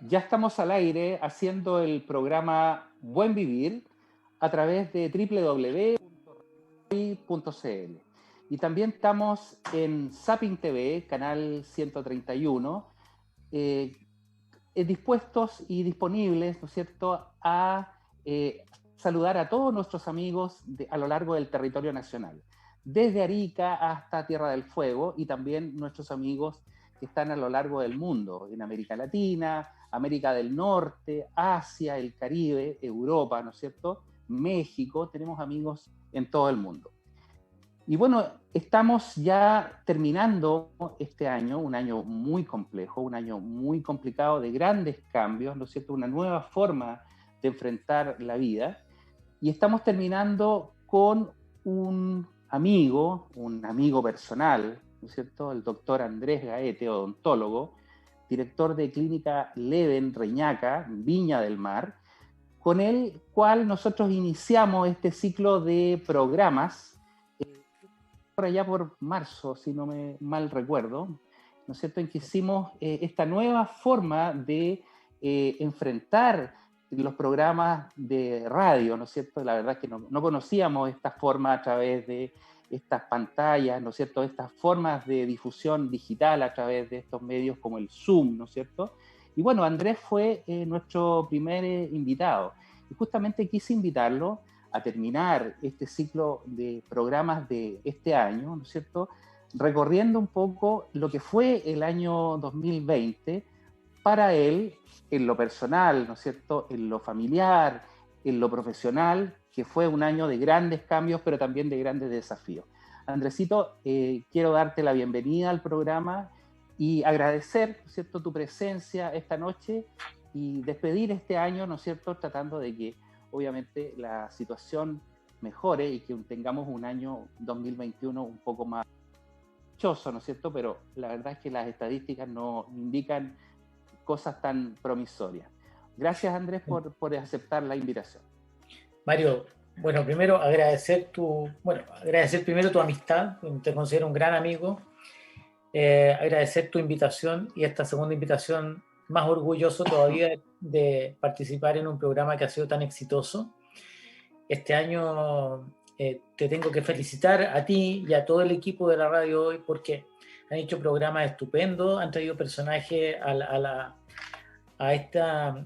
Ya estamos al aire haciendo el programa Buen Vivir a través de www.rai.cl. Y también estamos en Zapping TV, canal 131, eh, dispuestos y disponibles, ¿no es cierto?, a saludar a todos nuestros amigos a lo largo del territorio nacional, desde Arica hasta Tierra del Fuego, y también nuestros amigos que están a lo largo del mundo, en América Latina, América del Norte, Asia, el Caribe, Europa, ¿no es cierto?, México, tenemos amigos en todo el mundo. Y bueno, estamos ya terminando este año, un año muy complejo, un año muy complicado de grandes cambios, ¿no es cierto?, una nueva forma de enfrentar la vida. Y estamos terminando con un amigo personal, ¿no es cierto?, el doctor Andrés Gaete, odontólogo, director de Clínica Leven Reñaca, Viña del Mar, con el cual nosotros iniciamos este ciclo de programas por allá por marzo, si no me mal recuerdo, ¿no es cierto?, en que hicimos esta nueva forma de enfrentar los programas de radio, ¿no es cierto? La verdad es que no conocíamos esta forma a través de estas pantallas, ¿no es cierto?, estas formas de difusión digital a través de estos medios como el Zoom, ¿no es cierto? Y bueno, Andrés fue nuestro primer invitado. Y justamente quise invitarlo a terminar este ciclo de programas de este año, ¿no es cierto?, recorriendo un poco lo que fue el año 2020 para él, en lo personal, ¿no es cierto?, en lo familiar, en lo profesional, que fue un año de grandes cambios, pero también de grandes desafíos. Andresito, quiero darte la bienvenida al programa y agradecer, ¿no es cierto?, tu presencia esta noche y despedir este año, ¿no es cierto?, tratando de que obviamente la situación mejore y que tengamos un año 2021 un poco más choso, ¿no es cierto? Pero la verdad es que las estadísticas no indican cosas tan promisorias. Gracias, Andrés, por aceptar la invitación. Mario, bueno, primero agradecer primero tu amistad, te considero un gran amigo, agradecer tu invitación y esta segunda invitación, más orgulloso todavía de participar en un programa que ha sido tan exitoso. Este año te tengo que felicitar a ti y a todo el equipo de la radio hoy porque han hecho programas estupendos, han traído personajes a este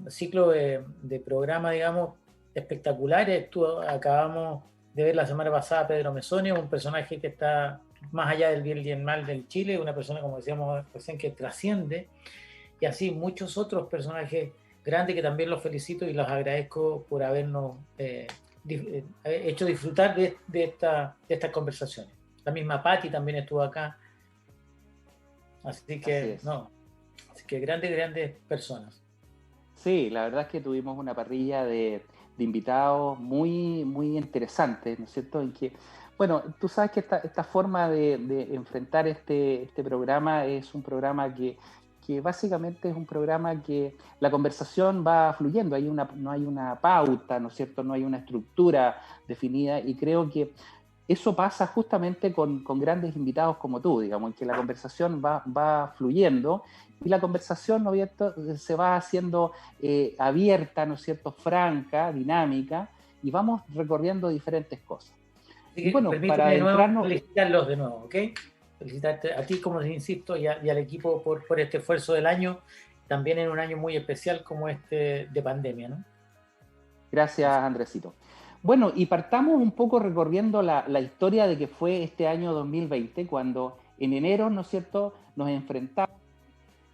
ciclo de programa, digamos, espectaculares. Acabamos de ver la semana pasada a Pedro Mesone, un personaje que está más allá del bien y el mal del Chile, una persona, como decíamos recién, que trasciende, y así muchos otros personajes grandes que también los felicito y los agradezco por habernos hecho disfrutar de estas conversaciones. La misma Patti también estuvo acá, así Así que es. grandes personas. Sí, la verdad es que tuvimos una parrilla de invitados muy, muy interesantes, ¿no es cierto? En que, bueno, tú sabes que esta forma de enfrentar este programa es un programa que básicamente es un programa que la conversación va fluyendo, no hay una pauta, ¿no es cierto? No hay una estructura definida, y creo que eso pasa justamente con grandes invitados como tú, digamos, en que la conversación va fluyendo y la conversación, ¿no es cierto?, se va haciendo abierta, ¿no es cierto?, franca, dinámica, y vamos recorriendo diferentes cosas. Así Y que bueno, para permíteme de nuevo adentrarnos, felicitarlos de nuevo, ¿ok? Felicitarte a ti, como insisto, y al equipo por este esfuerzo del año, también en un año muy especial como este de pandemia, ¿no? gracias, Andresito. Bueno, y partamos un poco recorriendo la historia de que fue este año 2020, cuando en enero, ¿no es cierto?, nos enfrentamos,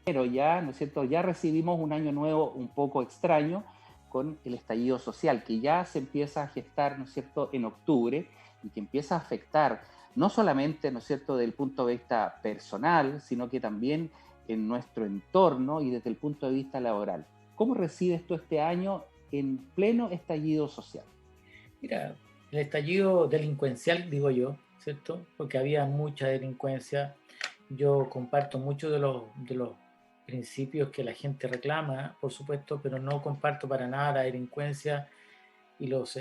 pero ya, ¿no es cierto?, ya recibimos un año nuevo un poco extraño con el estallido social, que ya se empieza a gestar, ¿no es cierto?, en octubre, y que empieza a afectar no solamente, ¿no es cierto?, desde el punto de vista personal, sino que también en nuestro entorno y desde el punto de vista laboral. ¿Cómo recibes tú este año en pleno estallido social? Mira, el estallido delincuencial, digo yo, ¿cierto? Porque había mucha delincuencia. Yo comparto muchos de los principios que la gente reclama, por supuesto, pero no comparto para nada la delincuencia y los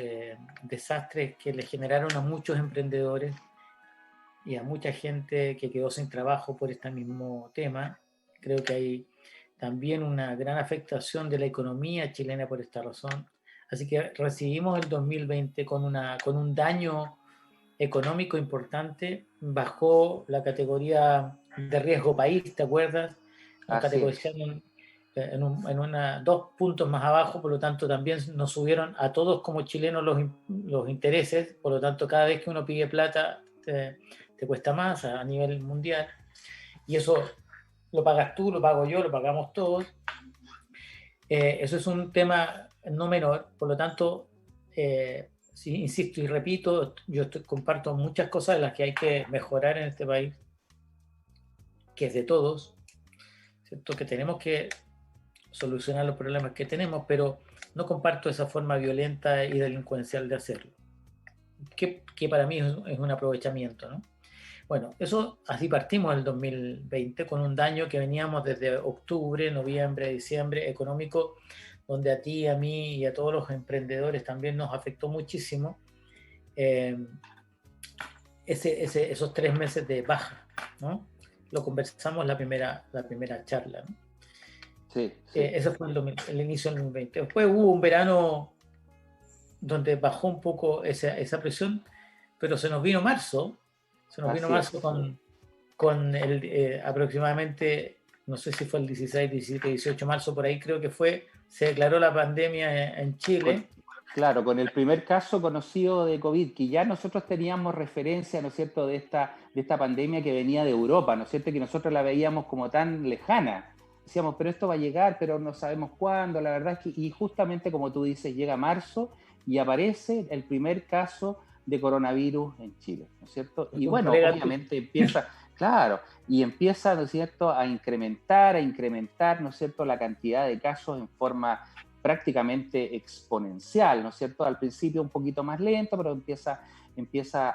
desastres que le generaron a muchos emprendedores y a mucha gente que quedó sin trabajo por este mismo tema. Creo que hay también una gran afectación de la economía chilena por esta razón. Así que recibimos el 2020 con un daño económico importante. Bajó la categoría de riesgo país, ¿te acuerdas? Nos Así es. categorizaron dos puntos más abajo, por lo tanto también nos subieron a todos como chilenos los intereses, por lo tanto cada vez que uno pide plata te cuesta más a nivel mundial, y eso lo pagas tú, lo pago yo, lo pagamos todos. Eso es un tema no menor, por lo tanto, sí, insisto y repito, comparto muchas cosas de las que hay que mejorar en este país, que es de todos, ¿cierto? Que tenemos que solucionar los problemas que tenemos, pero no comparto esa forma violenta y delincuencial de hacerlo, que para mí es un aprovechamiento, ¿no? Bueno, eso así partimos el 2020 con un daño que veníamos desde octubre, noviembre, diciembre, económico, donde a ti, a mí y a todos los emprendedores también nos afectó muchísimo esos 3 meses de baja, ¿no? Lo conversamos la primera charla, ¿no? Sí, sí. Ese fue el inicio del 2020. Después hubo un verano donde bajó un poco esa presión, pero se nos vino marzo con aproximadamente, no sé si fue el 16, 17, 18 de marzo, por ahí creo que fue, se declaró la pandemia en Chile. Claro, con el primer caso conocido de COVID, que ya nosotros teníamos referencia, ¿no es cierto?, de esta pandemia que venía de Europa, ¿no es cierto?, que nosotros la veíamos como tan lejana. Decíamos, pero esto va a llegar, pero no sabemos cuándo, la verdad es que, y justamente como tú dices, llega marzo y aparece el primer caso de coronavirus en Chile, ¿no es cierto? Y bueno, obviamente empieza, claro, y empieza, ¿no es cierto?, a incrementar, ¿no es cierto?, la cantidad de casos en forma prácticamente exponencial, ¿no es cierto? Al principio un poquito más lento, pero empieza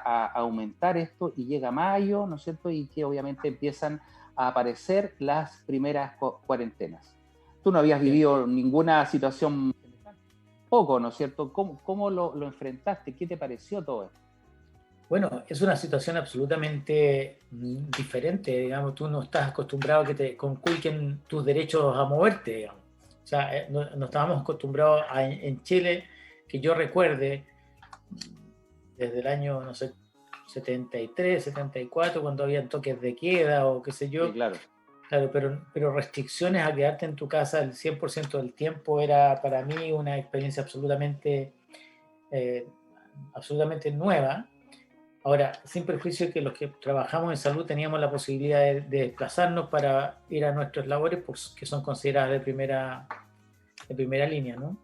a aumentar esto y llega mayo, ¿no es cierto? Y que obviamente empiezan a aparecer las primeras cuarentenas. Tú no habías vivido ninguna situación poco, ¿no es cierto? ¿Cómo lo enfrentaste? ¿Qué te pareció todo esto? Bueno, es una situación absolutamente diferente, digamos, tú no estás acostumbrado a que te conculquen tus derechos a moverte, digamos. O sea, no estábamos acostumbrados en Chile, que yo recuerde, desde el año, no sé, 73, 74, cuando habían toques de queda o qué sé yo. Sí, claro. Claro, pero restricciones a quedarte en tu casa el 100% del tiempo era para mí una experiencia absolutamente nueva. Ahora, sin perjuicio de que los que trabajamos en salud teníamos la posibilidad de desplazarnos para ir a nuestras labores, pues, que son consideradas de primera línea, ¿no?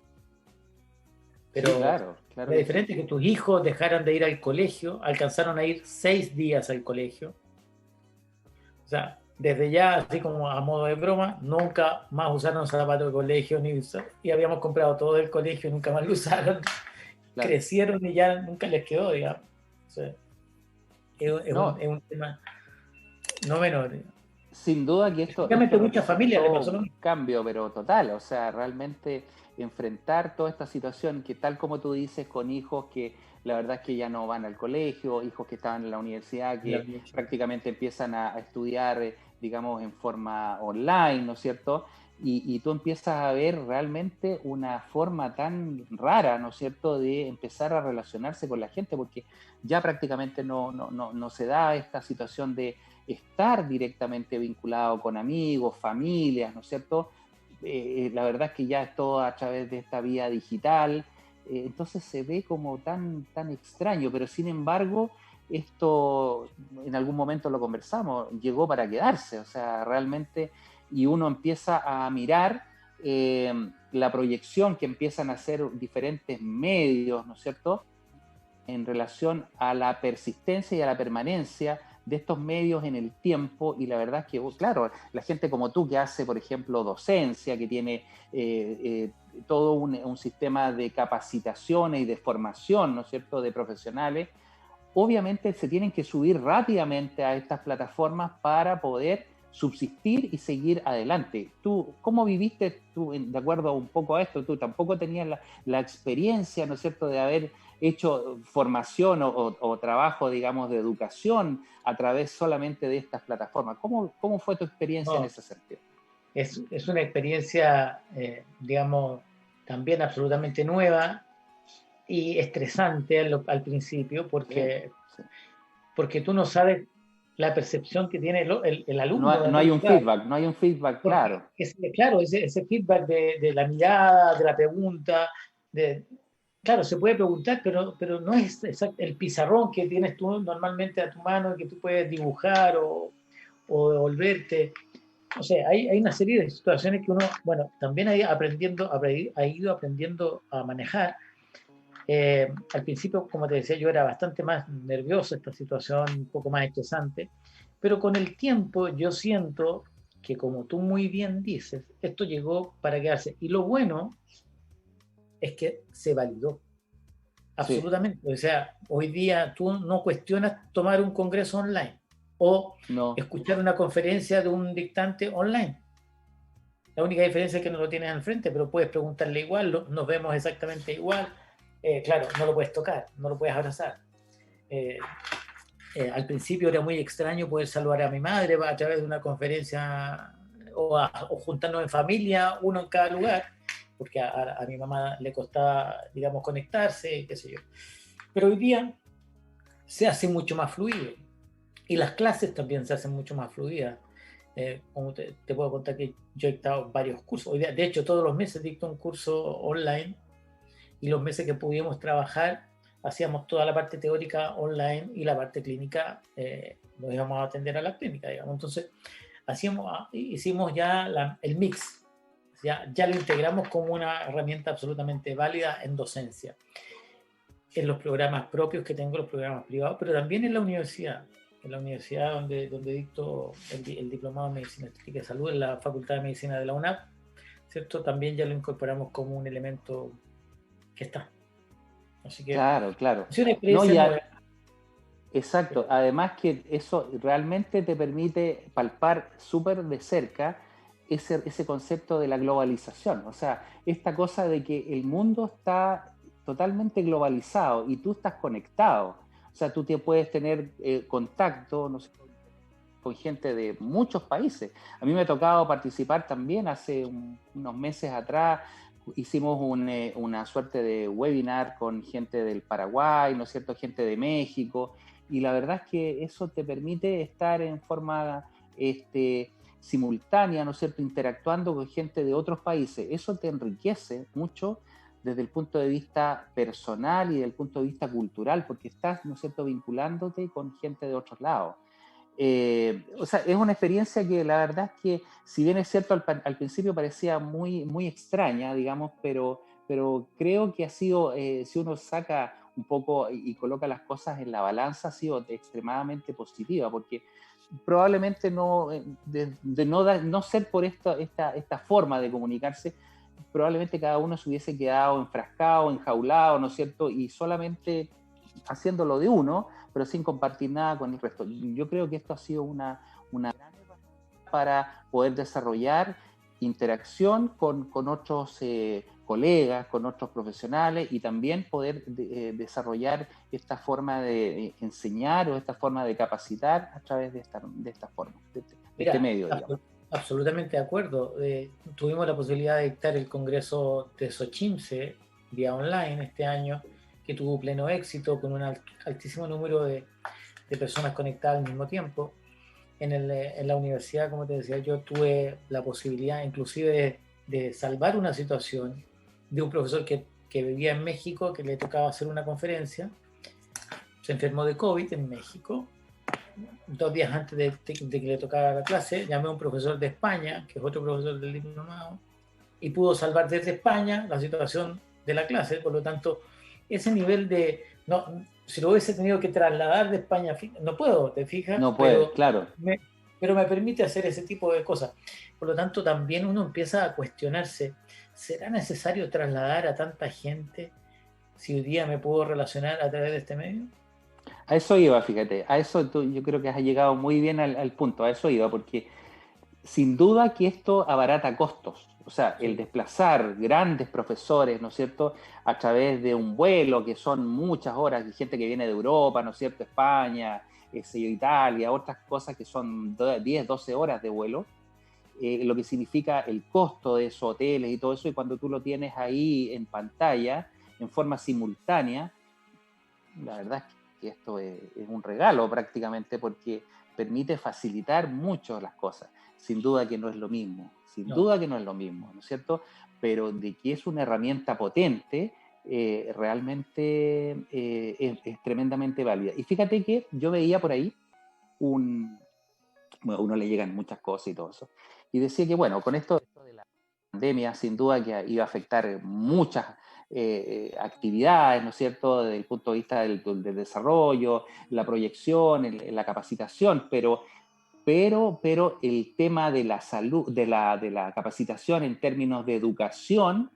Pero sí, claro la diferencia es que tus hijos dejaran de ir al colegio, alcanzaron a ir 6 días al colegio. O sea, desde ya, así como a modo de broma, nunca más usaron zapatos de colegio, y habíamos comprado todo el colegio, nunca más lo usaron. Claro. Crecieron y ya nunca les quedó, digamos. O sea, es un tema no menor. Sin duda que esto muchas familias le pasó un cambio, pero total, o sea, realmente enfrentar toda esta situación que tal como tú dices, con hijos que la verdad es que ya no van al colegio, hijos que estaban en la universidad, que prácticamente empiezan a estudiar, digamos, en forma online, ¿no es cierto? Y tú empiezas a ver realmente una forma tan rara, ¿no es cierto?, de empezar a relacionarse con la gente, porque ya prácticamente no se da esta situación de estar directamente vinculado con amigos, familias, ¿no es cierto? La verdad es que ya es todo a través de esta vía digital, entonces se ve como tan extraño, pero sin embargo, esto en algún momento lo conversamos, llegó para quedarse, o sea, realmente, y uno empieza a mirar la proyección que empiezan a hacer diferentes medios, ¿no es cierto?, en relación a la persistencia y a la permanencia de estos medios en el tiempo, y la verdad es que, claro, la gente como tú que hace, por ejemplo, docencia, que tiene todo un sistema de capacitaciones y de formación, ¿no es cierto?, de profesionales, obviamente se tienen que subir rápidamente a estas plataformas para poder subsistir y seguir adelante. ¿Tú cómo viviste, tú, de acuerdo un poco a esto? Tú tampoco tenías la experiencia, ¿no es cierto?, de haber hecho formación o trabajo, digamos, de educación a través solamente de estas plataformas. ¿Cómo fue tu experiencia en ese sentido? es una experiencia, digamos, también absolutamente nueva y estresante al principio, porque, Sí. porque tú no sabes la percepción que tiene el alumno No del hay otro un lado. feedback, no hay un feedback Porque, claro. claro, ese feedback de la mirada, de la pregunta, claro, se puede preguntar, pero no es el pizarrón que tienes tú normalmente a tu mano y que tú puedes dibujar o devolverte. O sea, hay una serie de situaciones que uno, bueno, también ha ido aprendiendo a manejar. Al principio, como te decía, yo era bastante más nervioso, esta situación un poco más estresante, pero con el tiempo yo siento que, como tú muy bien dices, esto llegó para quedarse. Y lo bueno es que se validó Sí, absolutamente. O sea, hoy día tú no cuestionas tomar un congreso online o no, escuchar una conferencia de un dictante online. La única diferencia es que no lo tienes al frente, pero puedes preguntarle igual, nos vemos exactamente igual. Claro, no lo puedes tocar, no lo puedes abrazar. Eh, al principio era muy extraño poder saludar a mi madre a través de una conferencia o juntarnos en familia, uno en cada lugar, porque a mi mamá le costaba, digamos, conectarse, qué sé yo. Pero hoy día se hace mucho más fluido y las clases también se hacen mucho más fluidas. Como te puedo contar que yo he dictado varios cursos. Hoy día, de hecho, todos los meses dicto un curso online y los meses que pudimos trabajar hacíamos toda la parte teórica online y la parte clínica nos íbamos a atender a la clínica, digamos. Entonces, hicimos ya el mix, ya lo integramos como una herramienta absolutamente válida en docencia, en los programas propios que tengo, los programas privados, pero también en la universidad donde dicto el diplomado en Medicina Estética y Salud en la Facultad de Medicina de la UNAP, ¿cierto? También ya lo incorporamos como un elemento que está. Así que claro, claro. es una No, experiencia nueva. exacto. Además que eso realmente te permite palpar súper de cerca ese concepto de la globalización. O sea, esta cosa de que el mundo está totalmente globalizado y tú estás conectado. O sea, tú te puedes tener contacto, no sé, con gente de muchos países. A mí me ha tocado participar también hace unos meses atrás. Hicimos una suerte de webinar con gente del Paraguay, ¿no es cierto?, gente de México, y la verdad es que eso te permite estar en forma simultánea, ¿no es cierto?, interactuando con gente de otros países. Eso te enriquece mucho desde el punto de vista personal y desde el punto de vista cultural, porque estás, ¿no es cierto?, vinculándote con gente de otros lados. O sea, es una experiencia que la verdad es que, si bien es cierto, al principio parecía muy, muy extraña, digamos, pero creo que ha sido, si uno saca un poco y coloca las cosas en la balanza, ha sido extremadamente positiva, porque probablemente no, de no ser por esta forma de comunicarse, probablemente cada uno se hubiese quedado enfrascado, enjaulado, ¿no es cierto? Y solamente haciéndolo de uno, pero sin compartir nada con el resto. Yo creo que esto ha sido una gran herramienta para poder desarrollar interacción con otros colegas, con otros profesionales y también poder desarrollar esta forma de enseñar o esta forma de capacitar a través de esta forma, de este Mira, medio, digamos. absolutamente de acuerdo. Tuvimos la posibilidad de dictar el Congreso de Xochimilco vía online este año, que tuvo pleno éxito, con un altísimo número de personas conectadas al mismo tiempo. En la universidad, como te decía, yo tuve la posibilidad inclusive de salvar una situación de un profesor que vivía en México, que le tocaba hacer una conferencia, se enfermó de COVID en México. 2 días antes de que le tocara la clase, llamé a un profesor de España, que es otro profesor del diplomado, y pudo salvar desde España la situación de la clase. Por lo tanto, ese nivel de... No, si lo hubiese tenido que trasladar de España, no puedo, te fijas, No puede, claro. pero me permite hacer ese tipo de cosas. Por lo tanto, también uno empieza a cuestionarse, ¿será necesario trasladar a tanta gente si hoy día me puedo relacionar a través de este medio? A eso iba, fíjate, a eso yo creo que has llegado muy bien al punto, a eso iba, porque sin duda que esto abarata costos. O sea, el Sí. desplazar grandes profesores, ¿no es cierto?, a través de un vuelo que son muchas horas, y gente que viene de Europa, ¿no es cierto?, España, Italia, otras cosas que son 10, 12 horas de vuelo, lo que significa el costo de esos hoteles y todo eso, y cuando tú lo tienes ahí en pantalla, en forma simultánea, la verdad es que esto es un regalo prácticamente porque permite facilitar mucho las cosas. Sin duda que no es lo mismo, sin duda que no es lo mismo, ¿no es cierto? Pero de que es una herramienta potente, realmente es tremendamente válida. Y fíjate que yo veía por ahí bueno, a uno le llegan muchas cosas y todo eso, y decía que bueno, con esto de la pandemia, sin duda que iba a afectar muchas actividades, ¿no es cierto?, desde el punto de vista del desarrollo, la proyección, la capacitación, pero el tema de la salud, de la capacitación en términos de educación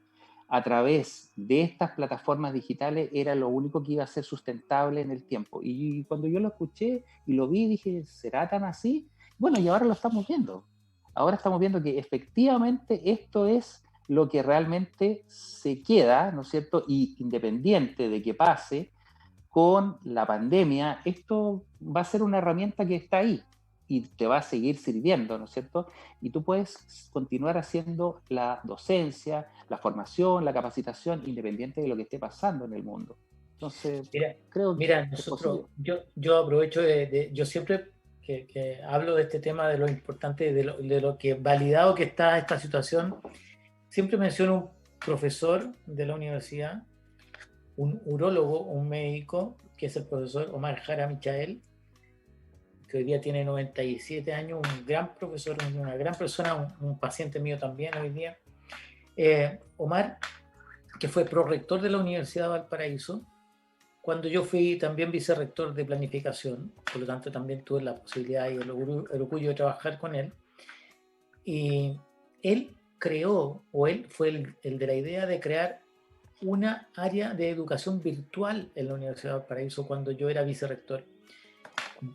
a través de estas plataformas digitales era lo único que iba a ser sustentable en el tiempo. Y cuando yo lo escuché y lo vi, dije, ¿será tan así? Bueno, y ahora lo estamos viendo. Ahora estamos viendo que efectivamente esto es lo que realmente se queda, ¿no es cierto? Y independiente de que pase con la pandemia, esto va a ser una herramienta que está ahí y te va a seguir sirviendo, ¿no es cierto? Y tú puedes continuar haciendo la docencia, la formación, la capacitación, independiente de lo que esté pasando en el mundo. Entonces, creo que mira, es nosotros, posible. yo aprovecho yo siempre que hablo de este tema, de lo importante, de lo que validado que está esta situación, siempre menciono un profesor de la universidad, un urólogo, un médico, que es el profesor Omar Jara Michael, que hoy día tiene 97 años, un gran profesor, una gran persona, un paciente mío también hoy día. Omar, que fue prorector de la Universidad de Valparaíso, cuando yo fui también vicerrector de planificación, por lo tanto también tuve la posibilidad y el orgullo de trabajar con él. Y él creó, o él fue el de la idea de crear una área de educación virtual en la Universidad de Valparaíso cuando yo era vicerrector.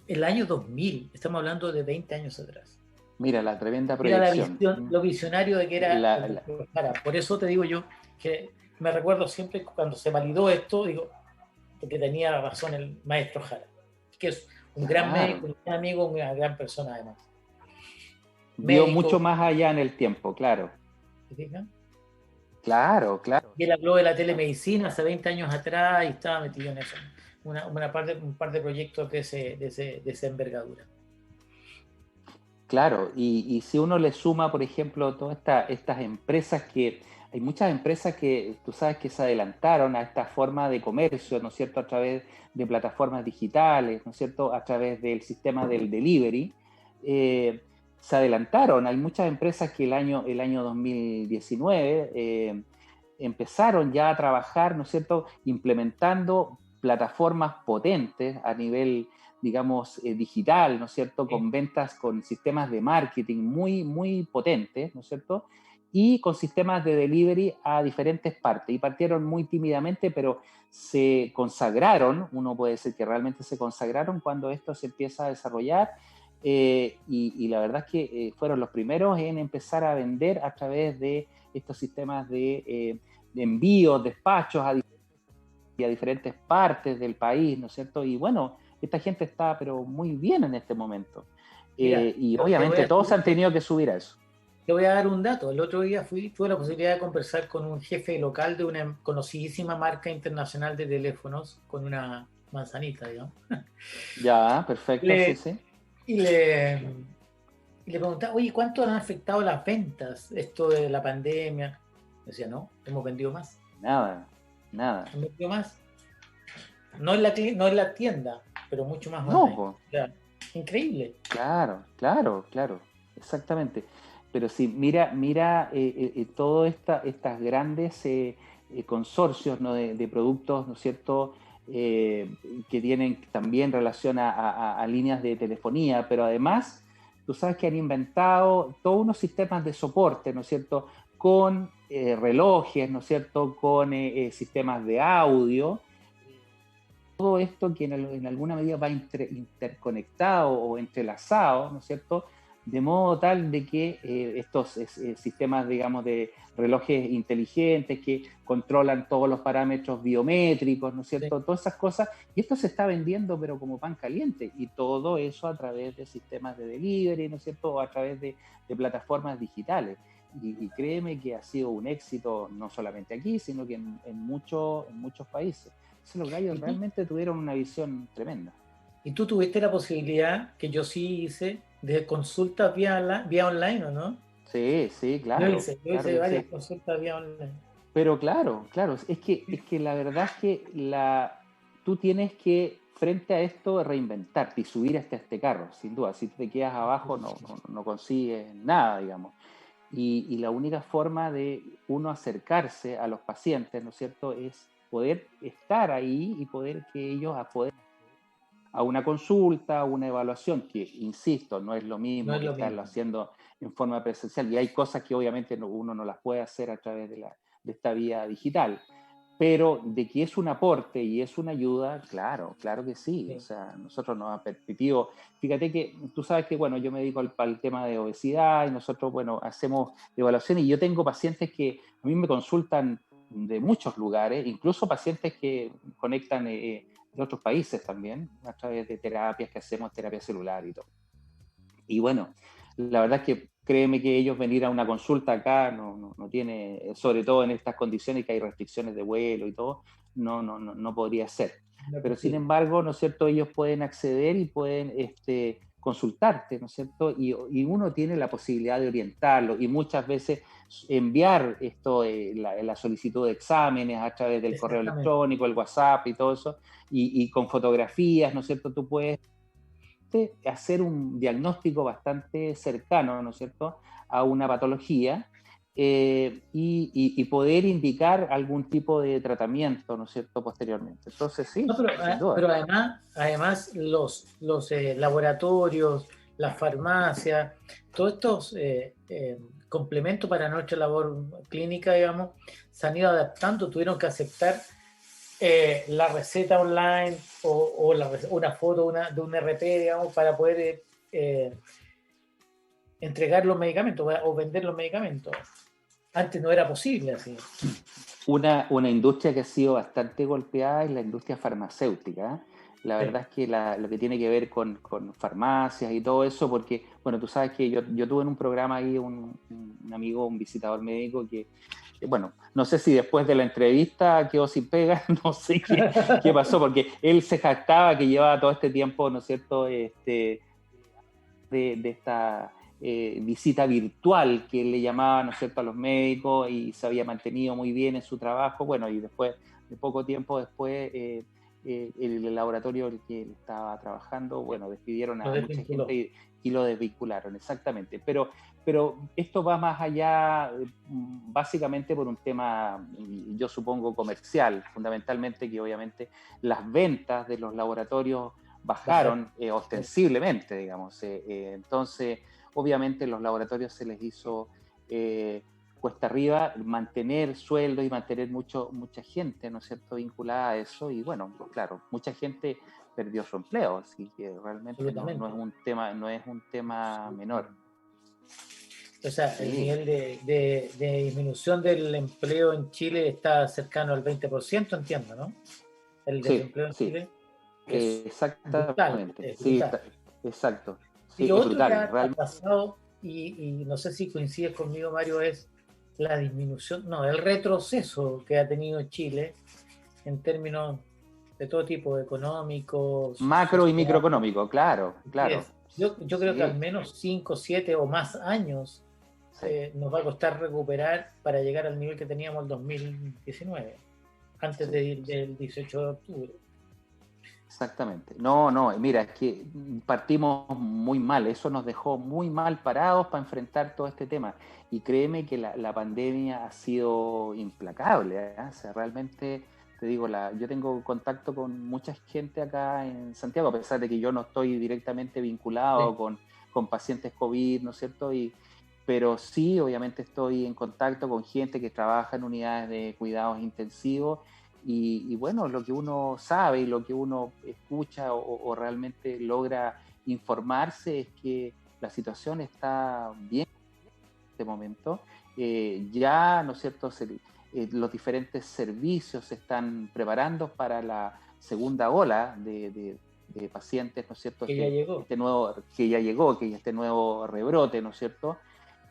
El año 2000, estamos hablando de 20 años atrás. Mira, la tremenda Era la proyección. visión, lo visionario de que era La, el la, doctor Jara. Por eso te digo yo que me recuerdo siempre cuando se validó esto, digo, porque tenía razón el maestro Jara, que es un gran médico, claro, un gran amigo, una gran persona además. vio mucho Médico, más allá en el tiempo, claro. ¿te fijas? Claro, claro. Y él habló de la telemedicina hace 20 años atrás y estaba metido en eso. Un par de proyectos de esa envergadura. Claro, y si uno le suma, por ejemplo, todas estas empresas hay muchas empresas que tú sabes que se adelantaron a esta forma de comercio, ¿no es cierto?, a través de plataformas digitales, ¿no es cierto?, a través del sistema del delivery, se adelantaron. Hay muchas empresas que el año 2019 empezaron ya a trabajar, ¿no es cierto?, implementando plataformas potentes a nivel, digamos, digital, ¿no es cierto?, Sí. con ventas, con sistemas de marketing muy, muy potentes, ¿no es cierto?, y con sistemas de delivery a diferentes partes. Y partieron muy tímidamente, pero se consagraron, uno puede decir que realmente se consagraron cuando esto se empieza a desarrollar, y la verdad es que fueron los primeros en empezar a vender a través de estos sistemas de envíos, despachos a diferentes partes del país, ¿no es cierto? Y bueno, esta gente está pero muy bien en este momento. Mira, Y voy obviamente a, todos han tenido que subir a eso. te voy a dar un dato. El otro día tuve la posibilidad de conversar con un jefe local de una conocidísima marca internacional de teléfonos, con una manzanita, digamos. Ya, perfecto, sí, Le, sí. y le, y le preguntaba, oye, ¿cuánto han afectado las ventas esto de la pandemia? Me decía, no, hemos vendido más. Nada, nada. ¿Han vendido más? No en la tienda, pero mucho más No, online. po. O sea, increíble. Claro, claro, claro, exactamente. Pero sí, mira todas estas grandes consorcios, ¿no?, de productos, ¿no es cierto?, que tienen también relación a líneas de telefonía, pero además, tú sabes que han inventado todos unos sistemas de soporte, ¿no es cierto?, con relojes, ¿no es cierto?, con sistemas de audio, todo esto que en alguna medida va interconectado o entrelazado, ¿no es cierto?, de modo tal de que estos sistemas, digamos, de relojes inteligentes que controlan todos los parámetros biométricos, ¿no es cierto? Sí. Todas esas cosas, y esto se está vendiendo pero como pan caliente, y todo eso a través de sistemas de delivery, ¿no es cierto? O a través de plataformas digitales. Y créeme que ha sido un éxito no solamente aquí, sino que en muchos países. Entonces los gallos realmente tuvieron una visión tremenda. Y tú tuviste la posibilidad, que yo sí hice, de consultas vía online, ¿o no? Sí, sí, claro. Yo hice varias consultas vía online. Pero claro, es que la verdad es que tú tienes que, frente a esto, reinventarte y subir hasta este carro, sin duda. Si te quedas abajo no consigues nada, digamos. Y la única forma de uno acercarse a los pacientes, ¿no es cierto?, es poder estar ahí y poder que ellos a una consulta, a una evaluación, que, insisto, no es lo mismo que estarlo haciendo en forma presencial. Y hay cosas que obviamente uno no las puede hacer a través de esta vía digital. Pero de que es un aporte y es una ayuda, claro que sí. O sea, nosotros nos ha permitido, fíjate que tú sabes que, bueno, yo me dedico al tema de obesidad y nosotros, bueno, hacemos evaluaciones y yo tengo pacientes que a mí me consultan de muchos lugares, incluso pacientes que conectan de otros países también, a través de terapias que hacemos, terapia celular y todo. Y bueno, la verdad es que créeme que ellos venir a una consulta acá no tiene, sobre todo en estas condiciones que hay restricciones de vuelo y todo, no podría ser. Pero sin embargo, ¿no es cierto?, ellos pueden acceder y pueden consultarte, ¿no es cierto? Y uno tiene la posibilidad de orientarlo y muchas veces enviar la solicitud de exámenes a través del correo electrónico, el WhatsApp y todo eso, y con fotografías, ¿no es cierto?, tú puedes hacer un diagnóstico bastante cercano, ¿no es cierto?, a una patología y poder indicar algún tipo de tratamiento, ¿no es cierto?, posteriormente. Entonces, sí, sin duda. Pero además los laboratorios, las farmacias, todos estos complementos para nuestra labor clínica, digamos, se han ido adaptando, tuvieron que aceptar la receta online o una foto de un RP, digamos, para poder entregar los medicamentos o vender los medicamentos. Antes no era posible así. Una industria que ha sido bastante golpeada es la industria farmacéutica. La verdad es que lo que tiene que ver con farmacias y todo eso, porque, bueno, tú sabes que yo tuve en un programa ahí un amigo, un visitador médico que, bueno, no sé si después de la entrevista quedó sin pega, no sé qué pasó, porque él se jactaba que llevaba todo este tiempo, ¿no es cierto?, de esta visita virtual que él le llamaba, ¿no es cierto?, a los médicos, y se había mantenido muy bien en su trabajo. Bueno, y después, de poco tiempo después, el laboratorio en el que él estaba trabajando, bueno, despidieron a mucha gente y lo desvincularon, exactamente. Pero esto va más allá, básicamente por un tema, yo supongo, comercial, fundamentalmente, que obviamente las ventas de los laboratorios bajaron ostensiblemente, digamos. Entonces, obviamente, los laboratorios se les hizo cuesta arriba mantener sueldos y mantener mucha gente, ¿no es cierto?, vinculada a eso. Y bueno, pues claro, mucha gente perdió su empleo, así que realmente no es un tema menor. O sea, sí. El nivel de disminución del empleo en Chile está cercano al 20%, entiendo, ¿no? El desempleo en Chile. Exactamente. Es brutal. Sí, exacto. Sí, y lo otro brutal, que ha pasado, y no sé si coincides conmigo, Mario, es la disminución, el retroceso que ha tenido Chile en términos de todo tipo, económicos, macro social, y microeconómico, claro. Yo creo que al menos 5, 7 o más años nos va a costar recuperar para llegar al nivel que teníamos en 2019, antes del 18 de octubre. Exactamente. Mira, es que partimos muy mal, eso nos dejó muy mal parados para enfrentar todo este tema. Y créeme que la pandemia ha sido implacable, ¿eh? O sea, realmente, te digo, yo tengo contacto con mucha gente acá en Santiago, a pesar de que yo no estoy directamente vinculado con pacientes COVID, ¿no es cierto? Pero sí, obviamente estoy en contacto con gente que trabaja en unidades de cuidados intensivos. Y bueno, lo que uno sabe y lo que uno escucha o realmente logra informarse es que la situación está bien en este momento. Ya, ¿no es cierto?, los diferentes servicios se están preparando para la segunda ola de pacientes, ¿no es cierto?, Que ya llegó. que ya llegó, que este nuevo rebrote, ¿no es cierto?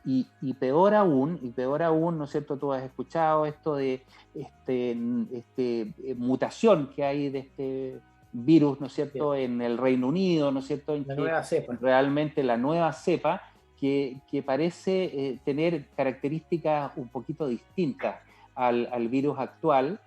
Y peor aún, ¿no es cierto? Tú has escuchado esto de mutación que hay de este virus, ¿no es cierto?, en el Reino Unido, ¿no es cierto?, en La que nueva cepa. realmente la nueva cepa que parece tener características un poquito distintas al virus actual,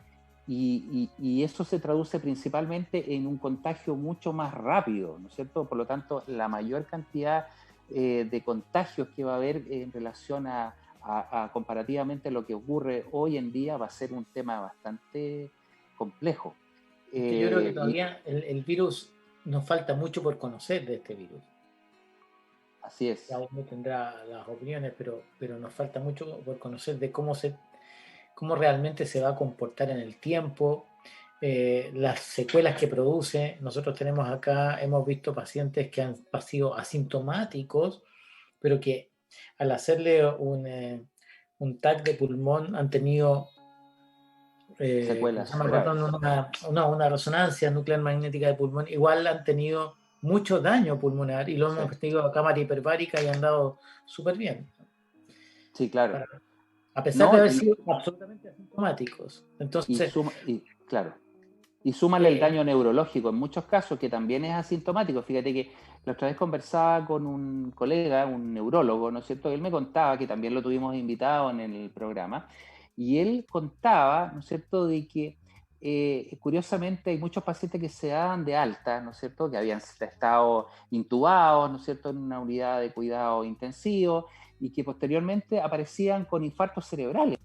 y eso se traduce principalmente en un contagio mucho más rápido, ¿no es cierto? Por lo tanto, la mayor cantidad de contagios que va a haber en relación a comparativamente lo que ocurre hoy en día va a ser un tema bastante complejo. Es que yo creo que todavía el virus, nos falta mucho por conocer de este virus. Así es. Cada uno tendrá las opiniones, pero nos falta mucho por conocer de cómo realmente se va a comportar en el tiempo, las secuelas que produce. Nosotros tenemos acá, hemos visto pacientes que han sido asintomáticos, pero que al hacerle un TAC de pulmón han tenido Secuelas graves. una resonancia nuclear magnética de pulmón, igual han tenido mucho daño pulmonar y lo Sí. hemos tenido a cámara hiperbárica y han dado súper bien. Sí, claro. A pesar de haber sido absolutamente asintomáticos. Entonces, claro. Y súmale el daño neurológico en muchos casos, que también es asintomático. Fíjate que la otra vez conversaba con un colega, un neurólogo, ¿no es cierto? Él me contaba, que también lo tuvimos invitado en el programa, y él contaba, ¿no es cierto?, de que curiosamente hay muchos pacientes que se daban de alta, ¿no es cierto?, que habían estado intubados, ¿no es cierto?, en una unidad de cuidado intensivo, y que posteriormente aparecían con infartos cerebrales.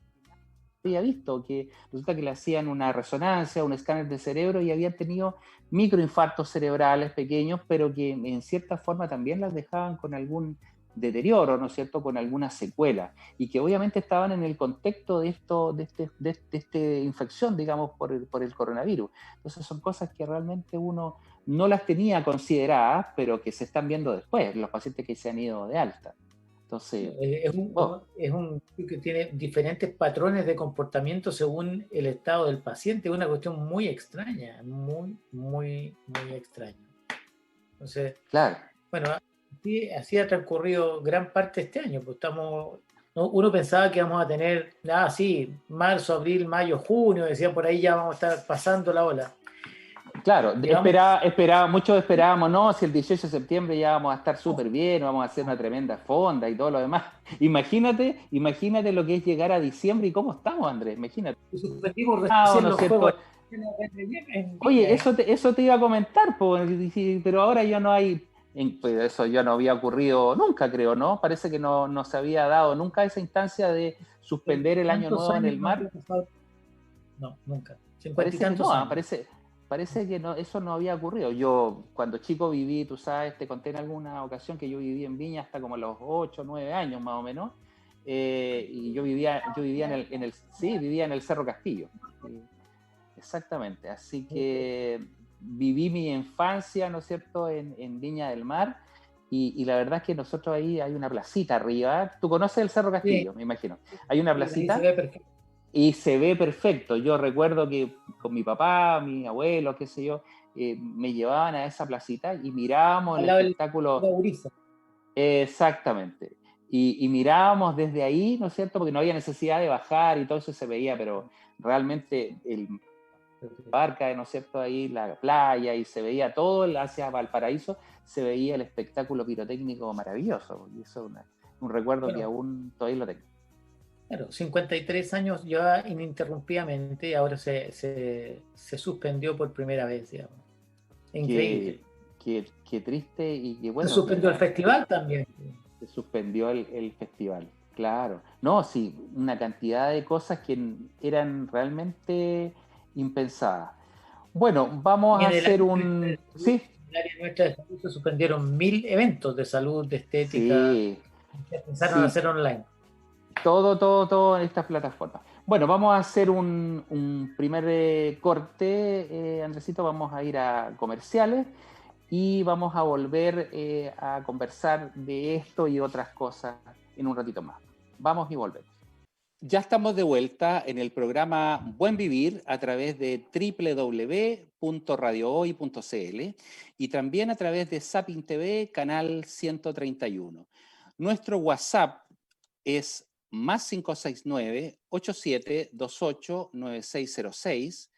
Había visto que resulta que le hacían una resonancia, un escáner de cerebro, y habían tenido microinfartos cerebrales pequeños, pero que en cierta forma también las dejaban con algún deterioro, ¿no es cierto?, con alguna secuela, y que obviamente estaban en el contexto de esta infección, digamos, por el coronavirus. Entonces son cosas que realmente uno no las tenía consideradas, pero que se están viendo después, los pacientes que se han ido de alta. Entonces, es un que tiene diferentes patrones de comportamiento según el estado del paciente. Es una cuestión muy extraña, muy, muy, muy extraña. Entonces, claro. Bueno, así ha transcurrido gran parte de este año. Pues uno pensaba que íbamos a tener, sí, marzo, abril, mayo, junio, decían por ahí ya vamos a estar pasando la ola. Claro, muchos esperábamos, no, si el 18 de septiembre ya vamos a estar súper bien, vamos a hacer una tremenda fonda y todo lo demás. Imagínate lo que es llegar a diciembre y cómo estamos, Andrés, imagínate. Suspendimos recién los juegos. Oye, eso te iba a comentar, pero ahora ya no hay, pues eso ya no había ocurrido nunca, creo, ¿no? Parece que no se había dado nunca esa instancia de suspender el año nuevo en el mar. No, nunca. Parece que no, eso no había ocurrido. Yo cuando chico viví, tú sabes, te conté en alguna ocasión que yo viví en Viña hasta como los 8 o 9 años más o menos, y yo vivía vivía en el Cerro Castillo. Exactamente, así que viví mi infancia, ¿no es cierto?, en Viña del Mar, y la verdad es que nosotros ahí hay una placita arriba. ¿Tú conoces el Cerro Castillo? Sí. Me imagino. Hay una placita. Y se ve perfecto. Yo recuerdo que con mi papá, mi abuelo, qué sé yo, me llevaban a esa placita y mirábamos el espectáculo. Exactamente. Y mirábamos desde ahí, ¿no es cierto? Porque no había necesidad de bajar y todo eso se veía, pero realmente el barca, ¿no es cierto? Ahí la playa, y se veía todo hacia Valparaíso, se veía el espectáculo pirotécnico maravilloso. Y eso es un recuerdo que aún todavía lo tengo. Claro, 53 años ya ininterrumpidamente, y ahora se suspendió por primera vez, digamos. Increíble. Qué triste y qué bueno. Se suspendió el festival también. Se suspendió el festival, claro. No, sí, una cantidad de cosas que eran realmente impensadas. Bueno, vamos a hacer un... Sí. En el área nuestra de salud se suspendieron 1000 eventos de salud, de estética. Sí. Que empezaron a hacer online. Todo en estas plataformas. Bueno, vamos a hacer un primer corte, Andresito. Vamos a ir a comerciales y vamos a volver a conversar de esto y otras cosas en un ratito más. Vamos y volvemos. Ya estamos de vuelta en el programa Buen Vivir a través de www.radiohoy.cl y también a través de Sapin TV, canal 131. Nuestro WhatsApp es más 569-8728-9606,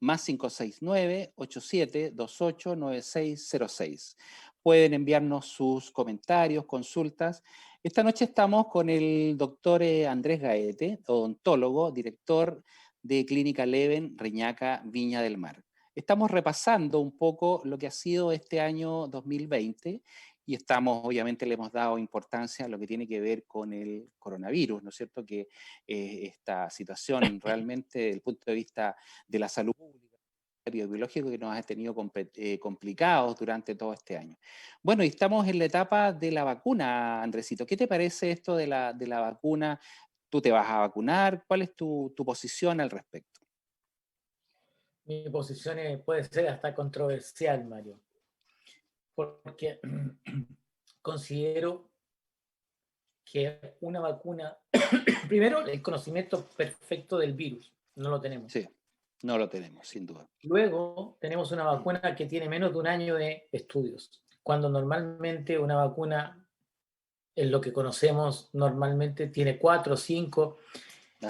más 569-8728-9606. Pueden enviarnos sus comentarios, consultas. Esta noche estamos con el doctor Andrés Gaete, odontólogo, director de Clínica Leven, Reñaca, Viña del Mar. Estamos repasando un poco lo que ha sido este año 2020 y obviamente le hemos dado importancia a lo que tiene que ver con el coronavirus, ¿no es cierto? Que esta situación realmente, desde el punto de vista de la salud pública, biológico, que nos ha tenido complicados durante todo este año. Bueno, y estamos en la etapa de la vacuna, Andresito. ¿Qué te parece esto de la vacuna? ¿Tú te vas a vacunar? ¿Cuál es tu posición al respecto? Mi posición puede ser hasta controversial, Mario, porque considero que una vacuna, primero, el conocimiento perfecto del virus, no lo tenemos. Sí, no lo tenemos, sin duda. Luego, tenemos una vacuna que tiene menos de un año de estudios, cuando normalmente una vacuna, en lo que conocemos, normalmente tiene 4 o 5,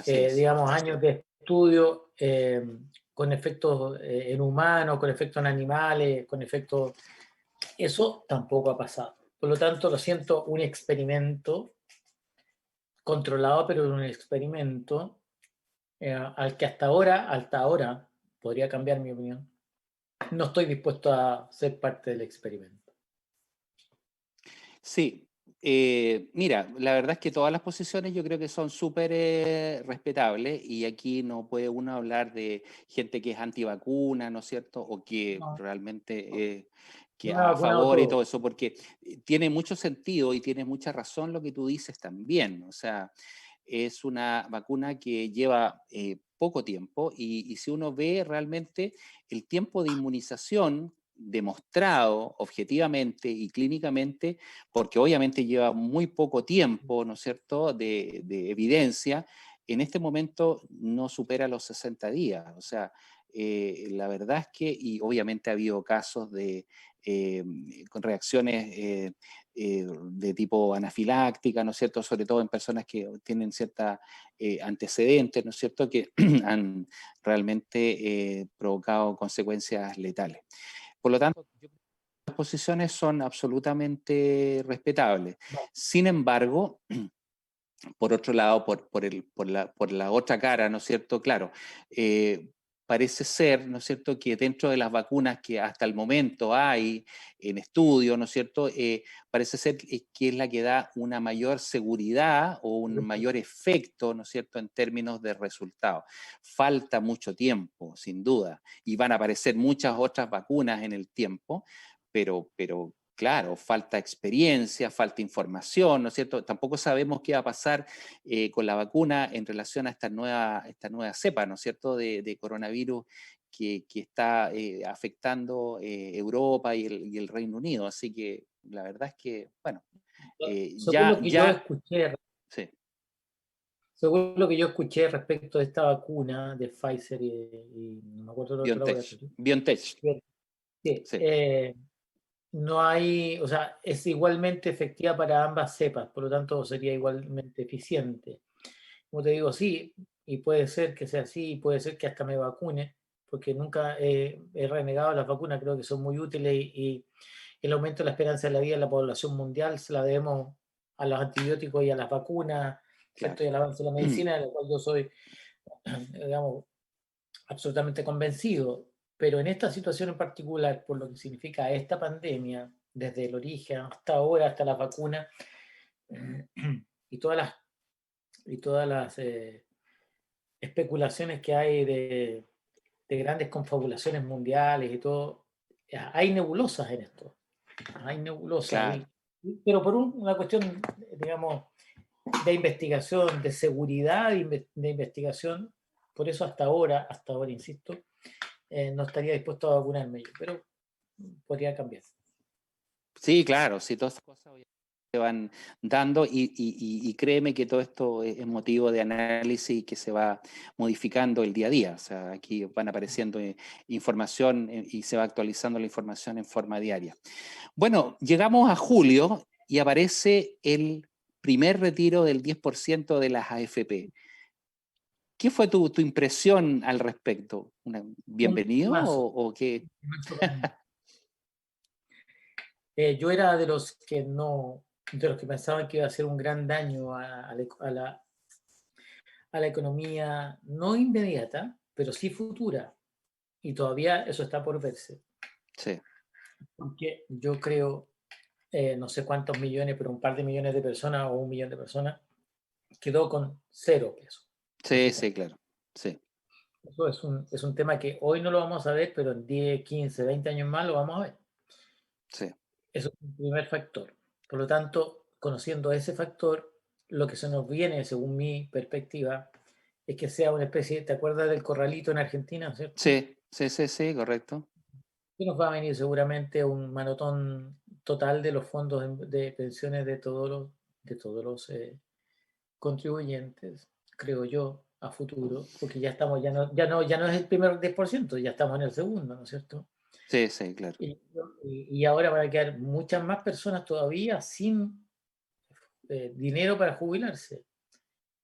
digamos, años de estudio, con efectos en humanos, con efectos en animales, con efectos... Eso tampoco ha pasado. Por lo tanto, lo siento, un experimento controlado, pero un experimento al que hasta ahora, podría cambiar mi opinión, no estoy dispuesto a ser parte del experimento. Sí, mira, la verdad es que todas las posiciones yo creo que son súper respetables y aquí no puede uno hablar de gente que es antivacuna, ¿no es cierto? O que No, realmente que no me ha a vacunado favor y todo. todo eso, porque tiene mucho sentido y tiene mucha razón lo que tú dices también. O sea, es una vacuna que lleva poco tiempo y si uno ve realmente el tiempo de inmunización demostrado objetivamente y clínicamente, porque obviamente lleva muy poco tiempo, ¿no es cierto?, de evidencia, en este momento no supera los 60 días. O sea, la verdad es que, y obviamente ha habido casos con reacciones de tipo anafiláctica, ¿no es cierto?, sobre todo en personas que tienen cierta antecedentes, ¿no es cierto?, que han realmente provocado consecuencias letales. Por lo tanto, yo creo que las posiciones son absolutamente respetables. Sin embargo, por otro lado, por la otra cara, ¿no es cierto? Claro, parece ser, ¿no es cierto?, que dentro de las vacunas que hasta el momento hay en estudio, ¿no es cierto?, parece ser que es la que da una mayor seguridad o un mayor efecto, ¿no es cierto?, en términos de resultados. Falta mucho tiempo, sin duda, y van a aparecer muchas otras vacunas en el tiempo, pero claro, falta experiencia, falta información, ¿no es cierto? Tampoco sabemos qué va a pasar con la vacuna en relación a esta nueva cepa, ¿no es cierto?, de coronavirus que está afectando Europa y el Reino Unido. Así que la verdad es que, bueno, Según lo que yo escuché, sí. según lo que yo escuché respecto de esta vacuna de Pfizer y no me acuerdo del otro laboratorio, BioNTech, sí, sí. no hay, o sea, es igualmente efectiva para ambas cepas, por lo tanto sería igualmente eficiente. Como te digo, sí, y puede ser que sea así, y puede ser que hasta me vacune, porque nunca he renegado las vacunas, creo que son muy útiles y el aumento de la esperanza de la vida en la población mundial se la debemos a los antibióticos y a las vacunas, Claro. ¿cierto? Y al avance de la medicina, de la cual yo soy, digamos, absolutamente convencido. Pero en esta situación en particular, por lo que significa esta pandemia, desde el origen hasta ahora, hasta la vacuna, y todas las especulaciones que hay de grandes confabulaciones mundiales y todo, hay nebulosas en esto. Hay nebulosas. Claro. Pero por una cuestión, digamos, de investigación, de seguridad de investigación, por eso hasta ahora, insisto, no estaría dispuesto a vacunarme yo, pero podría cambiar. Sí, claro, sí, todas esas cosas se van dando y créeme que todo esto es motivo de análisis que se va modificando el día a día. O sea, aquí van apareciendo información y se va actualizando la información en forma diaria. Bueno, llegamos a julio y aparece el primer retiro del 10% de las AFP. ¿Qué fue tu impresión al respecto? Un ¿Bienvenido mazo, o qué? un mazo para mí. Yo era de los que no, de los que pensaban que iba a hacer un gran daño a la economía, no inmediata, pero sí futura. Y todavía eso está por verse. Sí, Porque yo creo, no sé cuántos millones, pero un par de millones de personas o 1 millón de personas quedó con 0 pesos en sí, su sí, cuenta. claro. Sí, Eso es un tema que hoy no lo vamos a ver, pero en 10, 15, 20 años más lo vamos a ver. sí. Eso es un primer factor. Por lo tanto, conociendo ese factor, lo que se nos viene, según mi perspectiva, es que sea una especie, ¿te acuerdas del corralito en Argentina, cierto? Sí, sí, sí, sí, correcto. Que nos va a venir seguramente un manotón total de los fondos de pensiones de todos los contribuyentes, creo yo, a futuro, porque ya estamos, ya no es el primer 10%, ya estamos en el segundo, ¿no es cierto? Sí, sí, claro. Y ahora van a quedar muchas más personas todavía sin dinero para jubilarse.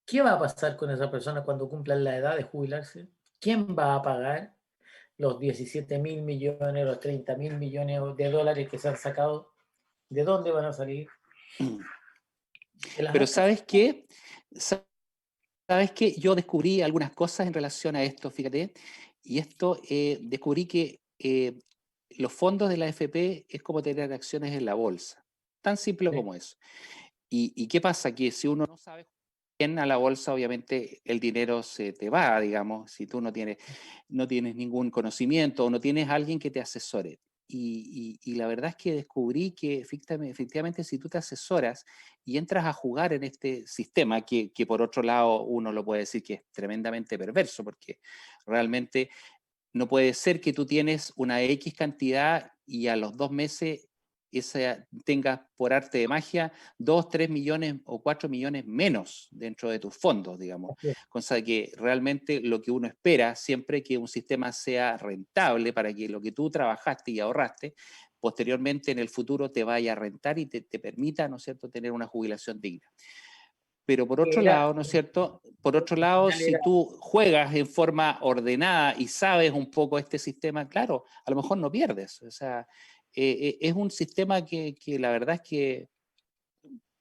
¿Qué va a pasar con esa persona cuando cumplan la edad de jubilarse? ¿Quién va a pagar los 17.000 millones, los 30.000 millones de dólares que se han sacado? ¿De dónde van a salir? ¿De las Pero arcas? ¿sabes qué? ¿Sabes qué? Yo descubrí algunas cosas en relación a esto, fíjate, y esto descubrí que los fondos de la AFP es como tener acciones en la bolsa, tan simple Sí. como eso. ¿Y qué pasa? Que si uno no sabe bien a la bolsa, obviamente el dinero se te va, digamos, si tú no tienes ningún conocimiento o no tienes alguien que te asesore. Y la verdad es que descubrí que efectivamente si tú te asesoras y entras a jugar en este sistema, que por otro lado uno lo puede decir que es tremendamente perverso, porque realmente no puede ser que tú tienes una X cantidad y a los 2 meses tengas por arte de magia 2, 3 millones o 4 millones menos dentro de tus fondos, digamos. Así es. Cosa que realmente lo que uno espera siempre que un sistema sea rentable para que lo que tú trabajaste y ahorraste, posteriormente en el futuro te vaya a rentar y te permita, ¿no es cierto?, tener una jubilación digna. Pero por otro Era, lado, ¿no es cierto? Por otro al lado, final si era, tú juegas en forma ordenada y sabes un poco este sistema, claro, a lo mejor no pierdes. O sea, es un sistema que la verdad es que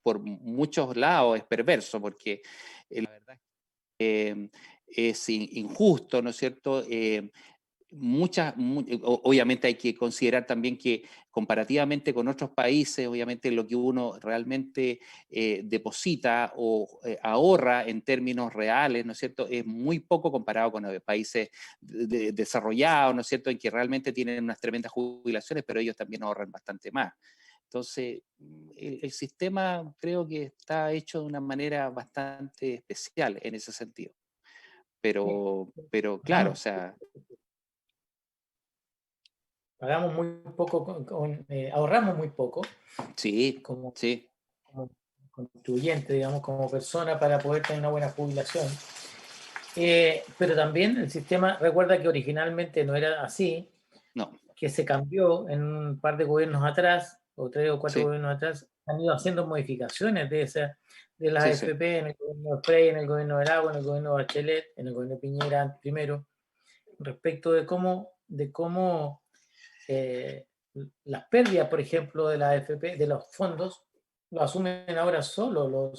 por muchos lados es perverso, porque la verdad es que es injusto, ¿no es cierto? Obviamente hay que considerar también que comparativamente con otros países, obviamente lo que uno realmente deposita o ahorra en términos reales, ¿no es cierto?, es muy poco comparado con países desarrollados, ¿no es cierto?, en que realmente tienen unas tremendas jubilaciones, pero ellos también ahorran bastante más. Entonces, el sistema creo que está hecho de una manera bastante especial en ese sentido. Pero claro, o pagamos, sea, pagamos muy poco, ahorramos muy poco sí, como, sí. como contribuyente, digamos, como persona para poder tener una buena jubilación. Pero también el sistema, recuerda que originalmente no era así, No, que se cambió en un par de gobiernos atrás, o 3 o 4 sí, gobiernos atrás, han ido haciendo modificaciones de las sí, sí. AFP en el gobierno de Frey, en el gobierno de Lago, en el gobierno de Bachelet, en el gobierno de Piñera primero, respecto de cómo las pérdidas, por ejemplo, de la AFP, de los fondos, lo asumen ahora solo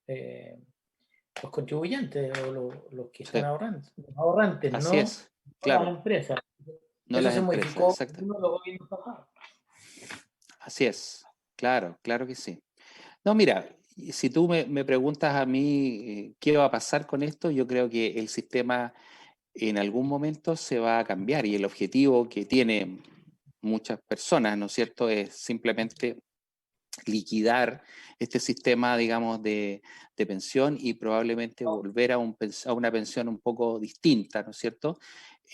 eh, los contribuyentes o los que están Sí, ahorrando, los ahorrantes, así no, es, no las claro, empresas. no Eso las se empresas, modificó exacto. en uno de los gobiernos pasados. Así es, claro, claro que sí. No, mira, y si tú me preguntas a mí qué va a pasar con esto, yo creo que el sistema en algún momento se va a cambiar y el objetivo que tienen muchas personas, ¿no es cierto?, es simplemente liquidar este sistema, digamos, de pensión y probablemente volver a una pensión un poco distinta, ¿no es cierto?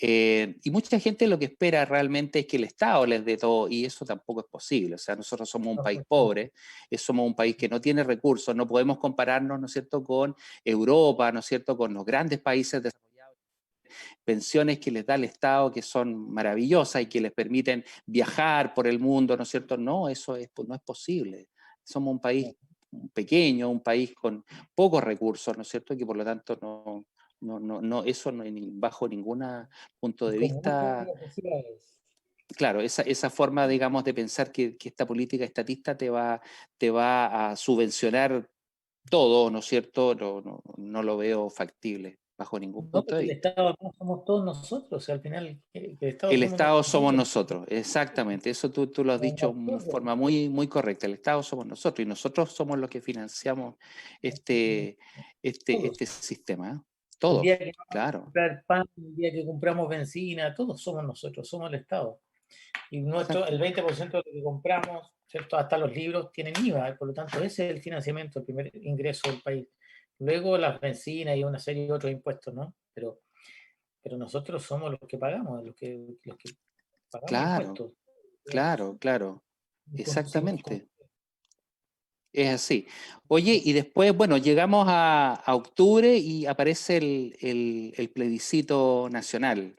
Y mucha gente lo que espera realmente es que el Estado les dé todo, y eso tampoco es posible. O sea, nosotros somos un país pobre, somos un país que no tiene recursos, no podemos compararnos, ¿no es cierto?, con Europa, ¿no es cierto?, con los grandes países desarrollados, pensiones que les da el Estado que son maravillosas y que les permiten viajar por el mundo, ¿no es cierto? No, eso no es posible. Somos un país pequeño, un país con pocos recursos, ¿no es cierto? Que por lo tanto eso no, bajo ningún punto Y de con muy pocas vista, necesidades. claro, esa forma, digamos, de pensar que esta política estatista te va a subvencionar todo, ¿no es cierto? No lo veo factible bajo ningún No, punto de porque el vista. Estado no somos todos nosotros, o sea, al final el Estado El somos Estado somos nosotros. nosotros, exactamente. Eso tú lo has No, dicho de todos, forma muy, muy correcta. El Estado somos nosotros y nosotros somos los que financiamos este, todos. este sistema. ¿Eh? El día Todos, que vamos a claro. comprar pan, el día que compramos benzina, todos somos nosotros, somos el Estado. Y el Exacto. 20% de lo que compramos, ¿cierto? Hasta los libros tienen IVA, por lo tanto ese es el financiamiento, el primer ingreso del país. Luego las bencinas y una serie de otros impuestos, ¿no? Pero nosotros somos los que pagamos, los que pagamos Claro, impuestos. claro, claro. Si Exactamente. Es así. Oye, y después, bueno, llegamos a octubre y aparece el plebiscito nacional.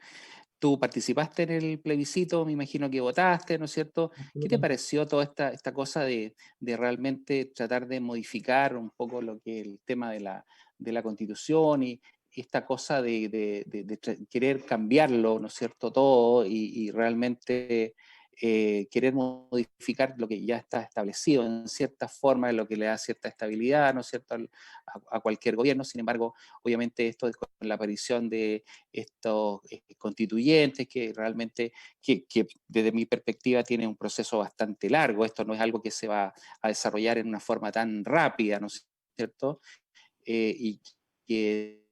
Tú participaste en el plebiscito, me imagino que votaste, ¿no es cierto? ¿Qué te pareció toda esta cosa de realmente tratar de modificar un poco lo que es el tema de la Constitución y esta cosa de querer cambiarlo, ¿no es cierto? Todo y realmente querer modificar lo que ya está establecido en cierta forma, en lo que le da cierta estabilidad, ¿no es cierto?, a cualquier gobierno. Sin embargo, obviamente esto es con la aparición de estos constituyentes que realmente, que desde mi perspectiva tiene un proceso bastante largo. Esto no es algo que se va a desarrollar en una forma tan rápida, ¿no es cierto? Y que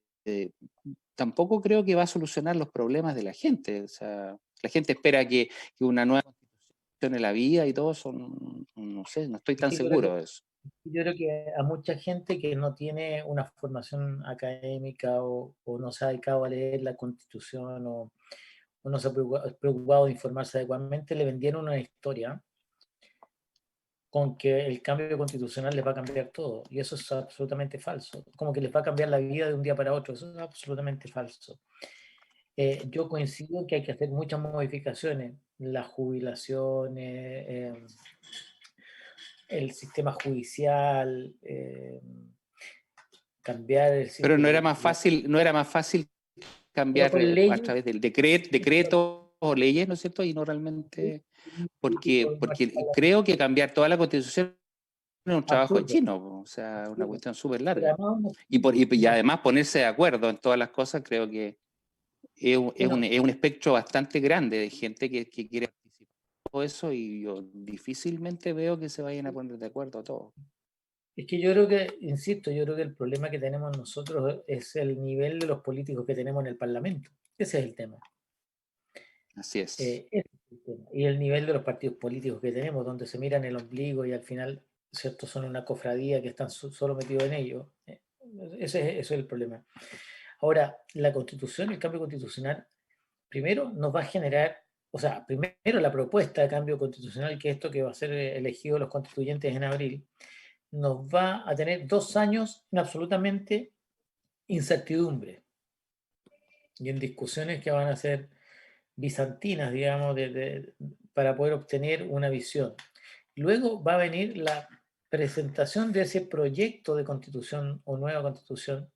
tampoco creo que va a solucionar los problemas de la gente. O sea, la gente espera que una nueva constitución en la vida y todo eso, no sé, no estoy Es tan que seguro de eso. yo creo que a mucha gente que no tiene una formación académica o no se ha dedicado a leer la Constitución o no se ha preocupado de informarse adecuadamente, le vendieron una historia con que el cambio constitucional les va a cambiar todo. Y eso es absolutamente falso. Como que les va a cambiar la vida de un día para otro. Eso es absolutamente falso. Yo coincido que hay que hacer muchas modificaciones. Las jubilaciones, el sistema judicial, cambiar Pero no era más fácil pero cambiar con a leyes través del decreto o leyes, ¿no es cierto? Y no realmente, porque creo que cambiar toda la constitución es un trabajo absurdo, chino, po, o sea, una absurdo. cuestión súper Pero larga. además, Y además ponerse de acuerdo en todas las cosas, creo que es un, es un- bueno, es un espectro bastante grande de gente que quiere participar en todo eso y yo difícilmente veo que se vayan a poner de acuerdo a todos. es que yo creo que, insisto, yo creo que el problema que tenemos nosotros es el nivel de los políticos que tenemos en el Parlamento. Ese es el tema. Así es. Ese es el tema. Y el nivel de los partidos políticos que tenemos, donde se miran el ombligo y al final, ¿cierto? Son una cofradía que están solo metidos en ello. Ese es el problema. Ahora, la constitución, el cambio constitucional, primero nos va a generar, o sea, primero la propuesta de cambio constitucional, que esto que va a ser elegido los constituyentes en abril, nos va a tener 2 años en absolutamente incertidumbre y en discusiones que van a ser bizantinas, digamos, para poder obtener una visión. Luego va a venir la presentación de ese proyecto de constitución o nueva constitución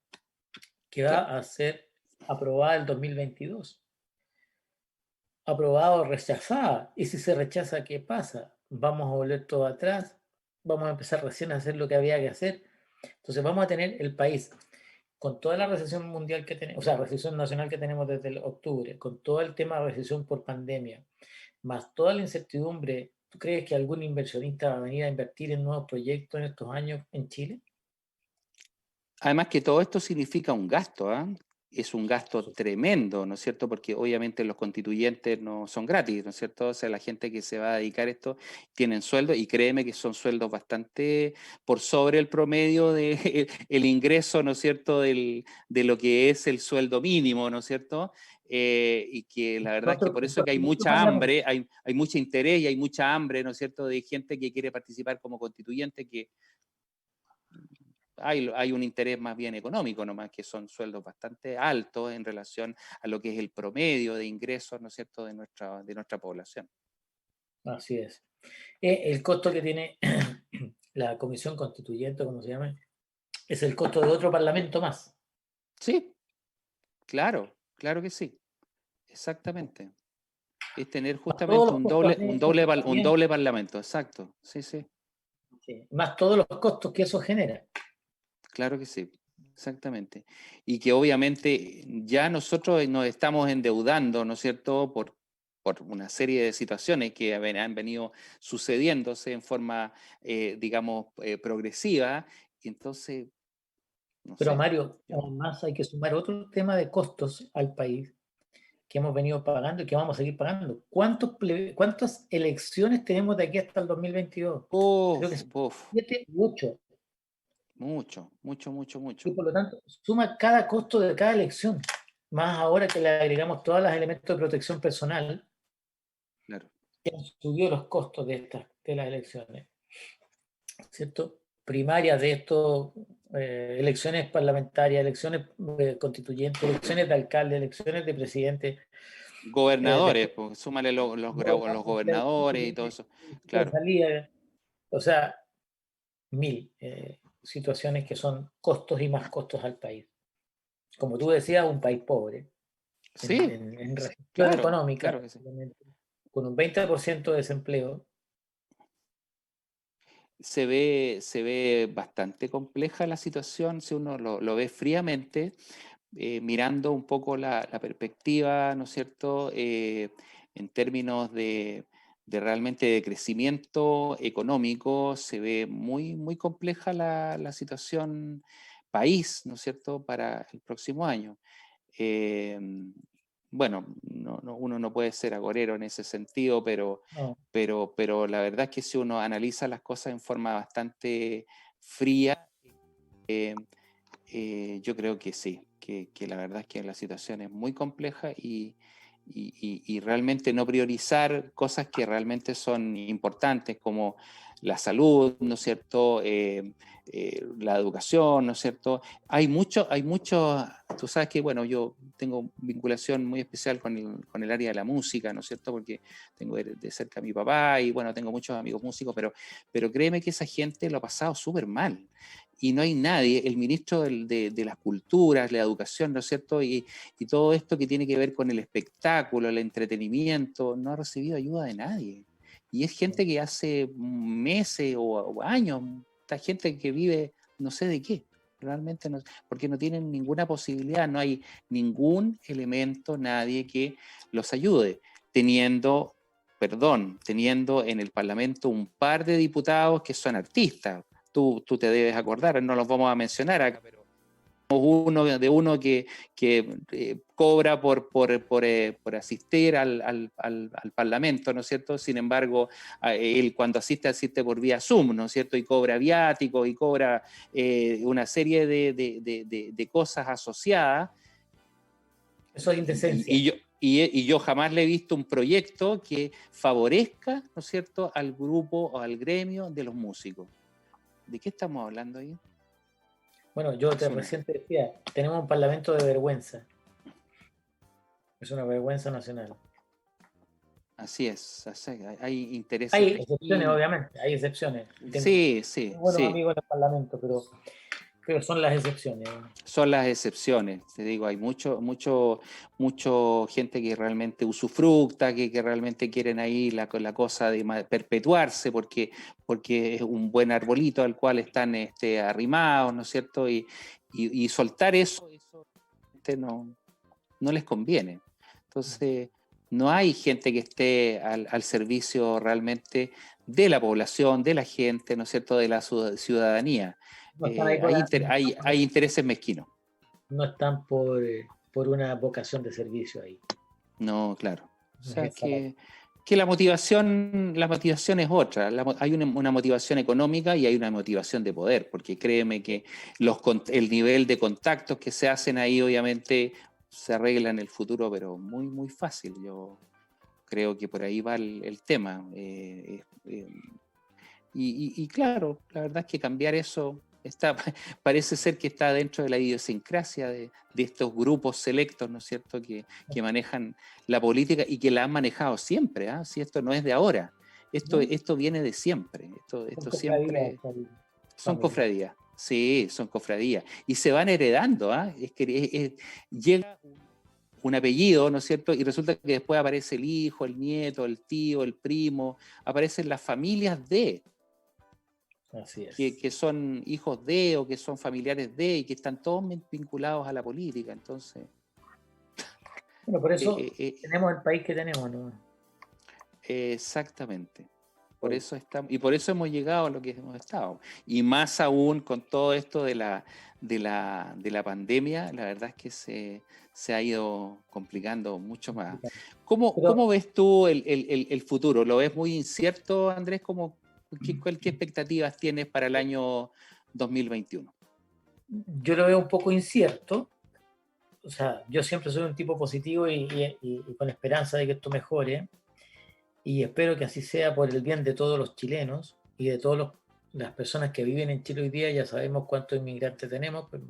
que Claro. va a ser aprobada el 2022. Aprobada o rechazada. Y si se rechaza, ¿qué pasa? Vamos a volver todo atrás, vamos a empezar recién a hacer lo que había que hacer. Entonces vamos a tener el país con toda la recesión mundial que tenemos, o sea, recesión nacional que tenemos desde el octubre, con todo el tema de recesión por pandemia, más toda la incertidumbre. ¿Tú crees que algún inversionista va a venir a invertir en nuevos proyectos en estos años en Chile? Además que todo esto significa un gasto, ¿ah? es un gasto tremendo, ¿no es cierto? Porque obviamente los constituyentes no son gratis, ¿no es cierto? O sea, la gente que se va a dedicar a esto tienen sueldos y créeme que son sueldos bastante por sobre el promedio de el ingreso, ¿no es cierto? De lo que es el sueldo mínimo, ¿no es cierto? Y que la verdad es que por eso que hay mucha hambre, hay mucho interés y hay mucha hambre, ¿no es cierto?, de gente que quiere participar como constituyente, que hay un interés más bien económico nomás, que son sueldos bastante altos en relación a lo que es el promedio de ingresos, ¿no es cierto?, de nuestra población. Así es. El costo que tiene la comisión constituyente, como se llama, es el costo de otro parlamento más. Sí, claro, claro que sí, exactamente. Es tener Más todos justamente los costos un doble parlamento, exacto, sí, sí. más todos los costos que eso genera. Claro que sí, exactamente. Y que obviamente ya nosotros nos estamos endeudando, ¿no es cierto?, por una serie de situaciones que han venido sucediéndose en forma, digamos, progresiva. Y entonces, no Pero sé. Mario, además hay que sumar otro tema de costos al país que hemos venido pagando y que vamos a seguir pagando. ¿Cuántas elecciones tenemos de aquí hasta el 2022? Creo que son 7 u 8. Mucho, mucho, mucho, Y mucho. por lo tanto, suma cada costo de cada elección. Más ahora que le agregamos todos los elementos de protección personal, Claro. que han subido los costos de las elecciones. ¿Cierto? Primarias de esto, elecciones parlamentarias, elecciones constituyentes, elecciones de alcalde, elecciones de presidente. Gobernadores, Después, pues, súmale los gobernadores y todo eso. Claro. salida, o sea, mil situaciones que son costos y más costos al país. Como tú decías, un país pobre, Sí, en región claro, económica, claro que sí. con un 20% de desempleo. Se ve bastante compleja la situación si uno lo ve fríamente, mirando un poco la perspectiva, ¿no es cierto?, en términos de realmente de crecimiento económico, se ve muy, muy compleja la situación país, ¿no es cierto?, para el próximo año. Eh, bueno, uno no puede ser agorero en ese sentido, No. pero la verdad es que si uno analiza las cosas en forma bastante fría, yo creo que sí, que la verdad es que la situación es muy compleja y realmente no priorizar cosas que realmente son importantes como la salud, ¿no es cierto? La educación, ¿no es cierto? Hay mucho, tú sabes que, bueno, yo tengo vinculación muy especial con el área de la música, ¿no es cierto? Porque tengo de cerca a mi papá y, bueno, tengo muchos amigos músicos, pero créeme que esa gente lo ha pasado súper mal. Y no hay nadie, el ministro de las culturas, la educación, ¿no es cierto? Y todo esto que tiene que ver con el espectáculo, el entretenimiento, no ha recibido ayuda de nadie. Y es gente que hace meses o años, esta gente que vive no sé de qué, realmente no, porque no tienen ninguna posibilidad, no hay ningún elemento, nadie que los ayude, teniendo en el Parlamento un par de diputados que son artistas. Tú te debes acordar, no los vamos a mencionar acá, pero uno que cobra por asistir al Parlamento, ¿no es cierto? Sin embargo, él cuando asiste por vía Zoom, ¿no es cierto? Y cobra viáticos y cobra una serie de cosas asociadas. Eso es indecencia. Y yo jamás le he visto un proyecto que favorezca, ¿no es cierto?, al grupo o al gremio de los músicos. ¿De qué estamos hablando ahí? Bueno, yo recién te decía, tenemos un parlamento de vergüenza. Es una vergüenza nacional. Así es, hay intereses. Hay excepciones, obviamente, hay excepciones. Sí. Buenos amigos en el parlamento, pero son las excepciones. Son las excepciones, te digo, hay mucho gente que realmente usufructa, que realmente quieren ahí la cosa de perpetuarse porque es un buen arbolito al cual están arrimados, ¿no es cierto? Y soltar eso no les conviene. Entonces, no hay gente que esté al servicio realmente de la población, de la gente, ¿no es cierto?, de la ciudadanía. No están ahí Hay intereses mezquinos. no están por por una vocación de servicio ahí. No, claro. O sea que la motivación es otra. Hay una motivación económica y hay una motivación de poder, porque créeme que el nivel de contactos que se hacen ahí obviamente se arregla en el futuro, pero muy, muy fácil. Yo creo que por ahí va el tema. Y claro, la verdad es que cambiar eso parece ser que está dentro de la idiosincrasia de estos grupos selectos, ¿no es cierto?, que manejan la política y que la han manejado siempre, ¿ah? Si esto no es de ahora, esto viene de siempre, esto siempre son cofradías, sí, son cofradías, y se van heredando, ¿ah? Es que llega un apellido, ¿no es cierto?, y resulta que después aparece el hijo, el nieto, el tío, el primo, aparecen las familias de... Así es. Que son hijos de o que son familiares de y que están todos vinculados a la política. Entonces, bueno, por eso tenemos el país que tenemos, ¿no? Exactamente. Por eso estamos, y por eso hemos llegado a lo que hemos estado. Y más aún con todo esto de la pandemia, la verdad es que se ha ido complicando mucho más. ¿Cómo ves tú el futuro? ¿Lo ves muy incierto, Andrés? ¿Qué expectativas tienes para el año 2021? Yo lo veo un poco incierto. O sea, yo siempre soy un tipo positivo y con esperanza de que esto mejore. Y espero que así sea por el bien de todos los chilenos y de todas las personas que viven en Chile hoy día. Ya sabemos cuántos inmigrantes tenemos, pero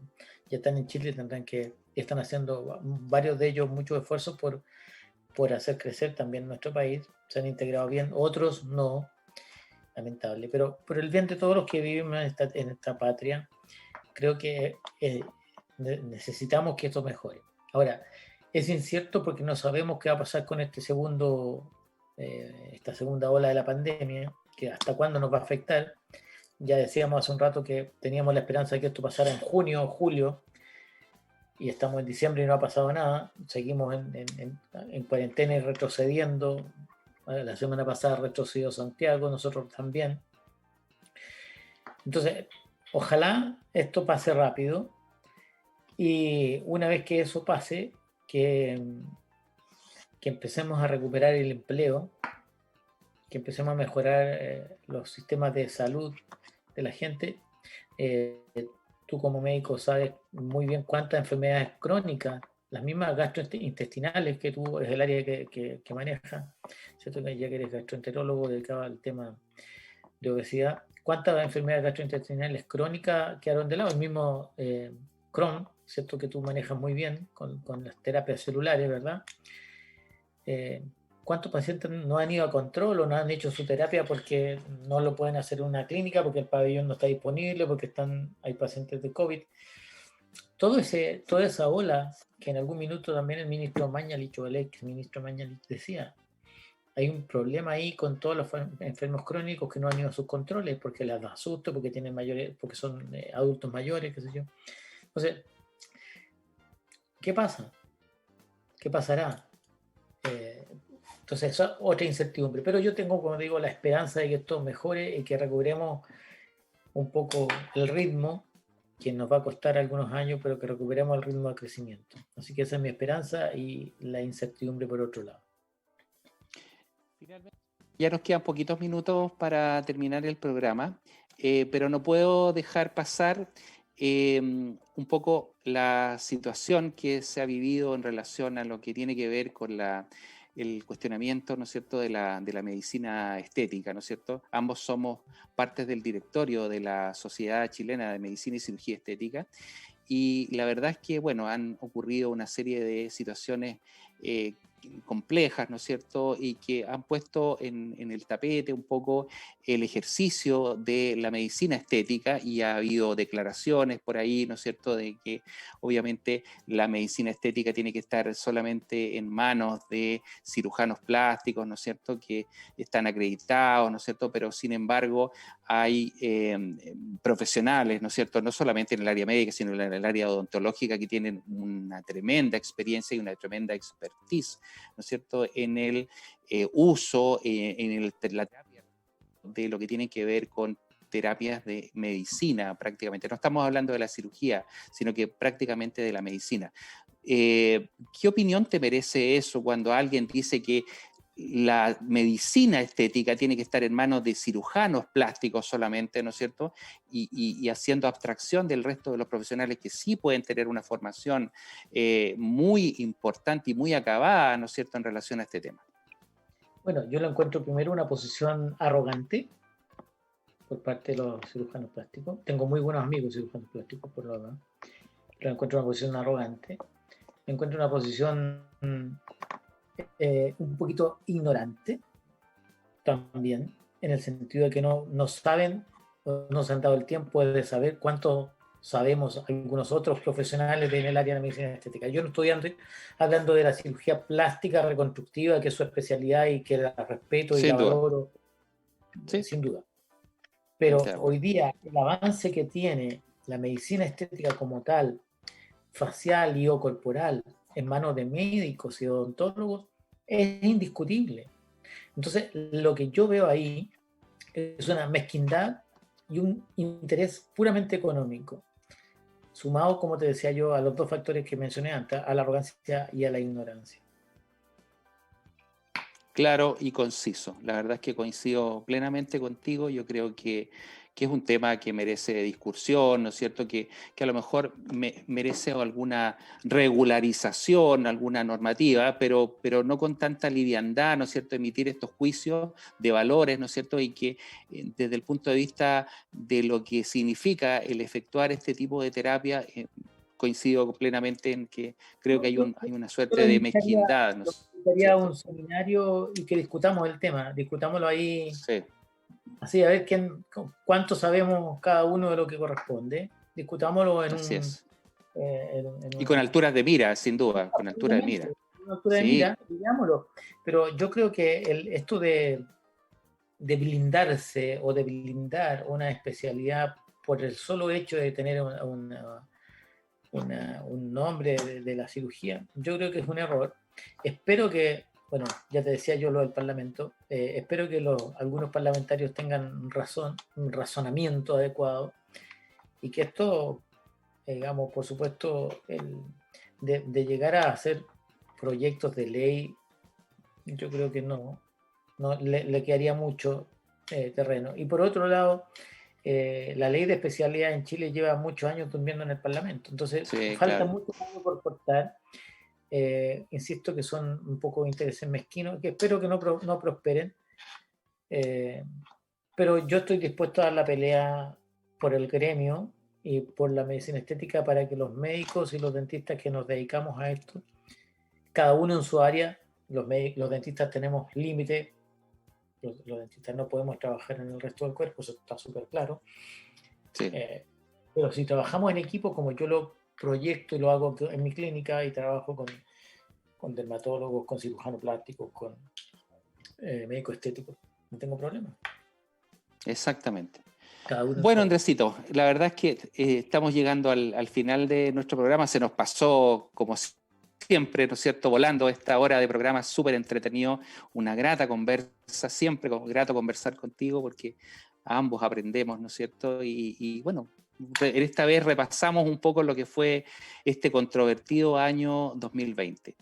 ya están en Chile, están haciendo varios de ellos muchos esfuerzos por hacer crecer también nuestro país. Se han integrado bien, otros no. Lamentable, pero por el bien de todos los que vivimos en esta patria, creo que necesitamos que esto mejore. Ahora, es incierto porque no sabemos qué va a pasar con esta segunda ola de la pandemia, que hasta cuándo nos va a afectar. Ya decíamos hace un rato que teníamos la esperanza de que esto pasara en junio o julio, y estamos en diciembre y no ha pasado nada. Seguimos en cuarentena y retrocediendo. La semana pasada retrocedió Santiago, nosotros también. Entonces, ojalá esto pase rápido y una vez que eso pase, que empecemos a recuperar el empleo, que empecemos a mejorar los sistemas de salud de la gente. Tú como médico sabes muy bien cuántas enfermedades crónicas, las mismas gastrointestinales que tú es el área que manejas, ¿cierto? Ya que eres gastroenterólogo dedicado al tema de obesidad, ¿cuántas enfermedades gastrointestinales crónicas quedaron de lado? El mismo Crohn, ¿cierto? Que tú manejas muy bien con las terapias celulares, ¿verdad? ¿Cuántos pacientes no han ido a control o no han hecho su terapia porque no lo pueden hacer en una clínica, porque el pabellón no está disponible, porque hay pacientes de COVID? Toda esa ola que en algún minuto también el ministro Mañalich, o el ex ministro Mañalich, decía, hay un problema ahí con todos los enfermos crónicos que no han ido a sus controles porque les da susto, porque tienen mayores, porque son adultos mayores, qué sé yo. Entonces, ¿qué pasa? ¿Qué pasará? Entonces, esa es otra incertidumbre. Pero yo tengo, como digo, la esperanza de que esto mejore y que recuperemos un poco el ritmo, que nos va a costar algunos años, pero que recuperemos el ritmo de crecimiento. Así que esa es mi esperanza y la incertidumbre por otro lado. Finalmente, ya nos quedan poquitos minutos para terminar el programa, pero no puedo dejar pasar un poco la situación que se ha vivido en relación a lo que tiene que ver con el cuestionamiento, ¿no es cierto?, de la medicina estética, ¿no es cierto? Ambos somos partes del directorio de la Sociedad Chilena de Medicina y Cirugía Estética, y la verdad es que, bueno, han ocurrido una serie de situaciones complejas, ¿no es cierto?, y que han puesto en el tapete un poco el ejercicio de la medicina estética, y ha habido declaraciones por ahí, ¿no es cierto?, de que obviamente la medicina estética tiene que estar solamente en manos de cirujanos plásticos, ¿no es cierto?, que están acreditados, ¿no es cierto?, pero sin embargo hay profesionales, ¿no es cierto?, no solamente en el área médica, sino en el área odontológica, que tienen una tremenda experiencia y una tremenda expertise, ¿no es cierto?, en el uso, la terapia de lo que tiene que ver con terapias de medicina prácticamente. No estamos hablando de la cirugía, sino que prácticamente de la medicina. ¿Qué opinión te merece eso cuando alguien dice que la medicina estética tiene que estar en manos de cirujanos plásticos solamente, ¿no es cierto? Y haciendo abstracción del resto de los profesionales que sí pueden tener una formación muy importante y muy acabada, ¿no es cierto?, en relación a este tema. Bueno, yo lo encuentro primero una posición arrogante por parte de los cirujanos plásticos. Tengo muy buenos amigos cirujanos plásticos, por lo demás. Pero encuentro una posición arrogante. Encuentro una posición un poquito ignorante también, en el sentido de que no saben o no se han dado el tiempo de saber cuánto sabemos algunos otros profesionales en el área de la medicina estética. Yo no estoy hablando de la cirugía plástica reconstructiva, que es su especialidad y que la respeto y Sin la duda. valoro, Sí. sin duda. Pero De acuerdo. hoy día el avance que tiene la medicina estética como tal, facial y o corporal, en manos de médicos y odontólogos, es indiscutible. Entonces, lo que yo veo ahí es una mezquindad y un interés puramente económico, sumado, como te decía yo, a los dos factores que mencioné antes, a la arrogancia y a la ignorancia. Claro y conciso. La verdad es que coincido plenamente contigo. Yo creo que es un tema que merece discusión, ¿no es cierto? Que a lo mejor merece alguna regularización, alguna normativa, pero no con tanta liviandad, ¿no es cierto? Emitir estos juicios de valores, ¿no es cierto? Y que desde el punto de vista de lo que significa el efectuar este tipo de terapia, coincido plenamente en que creo que hay una Yo suerte le de mezquindad, ¿no es invitaría a cierto? un seminario y que discutamos el tema, discutámoslo ahí, Sí, así a ver cuánto sabemos cada uno de lo que corresponde, discutámoslo así es. en Y con un alturas de mira, sin duda, con altura de obviamente, mira. una altura de Sí, mira, digámoslo, pero yo creo que esto de blindarse o de blindar una especialidad por el solo hecho de tener un nombre de la cirugía, yo creo que es un error. Espero que, bueno, ya te decía yo lo del Parlamento, espero que algunos parlamentarios tengan razón, un razonamiento adecuado y que esto, digamos, por supuesto, de llegar a hacer proyectos de ley, yo creo que no le quedaría mucho terreno. Y por otro lado, la ley de especialidad en Chile lleva muchos años durmiendo en el Parlamento, entonces sí, falta claro. mucho camino por cortar. Insisto que son un poco intereses mezquinos, que espero que no prosperen, eh, pero yo estoy dispuesto a dar la pelea por el gremio y por la medicina estética para que los médicos y los dentistas que nos dedicamos a esto, cada uno en su área, los dentistas tenemos límites, los dentistas no podemos trabajar en el resto del cuerpo, eso está súper claro. Sí. Pero si trabajamos en equipo, como yo lo proyecto y lo hago en mi clínica y trabajo con dermatólogos, con cirujanos plásticos, con médicos estéticos, no tengo problema. Exactamente. Cada uno en su Bueno, área. Andresito, la verdad es que estamos llegando al final de nuestro programa. Se nos pasó, como siempre, ¿no es cierto?, volando esta hora de programa súper entretenido. Una grata conversa, siempre grato conversar contigo porque ambos aprendemos, ¿no es cierto? Y bueno, esta vez repasamos un poco lo que fue este controvertido año 2020.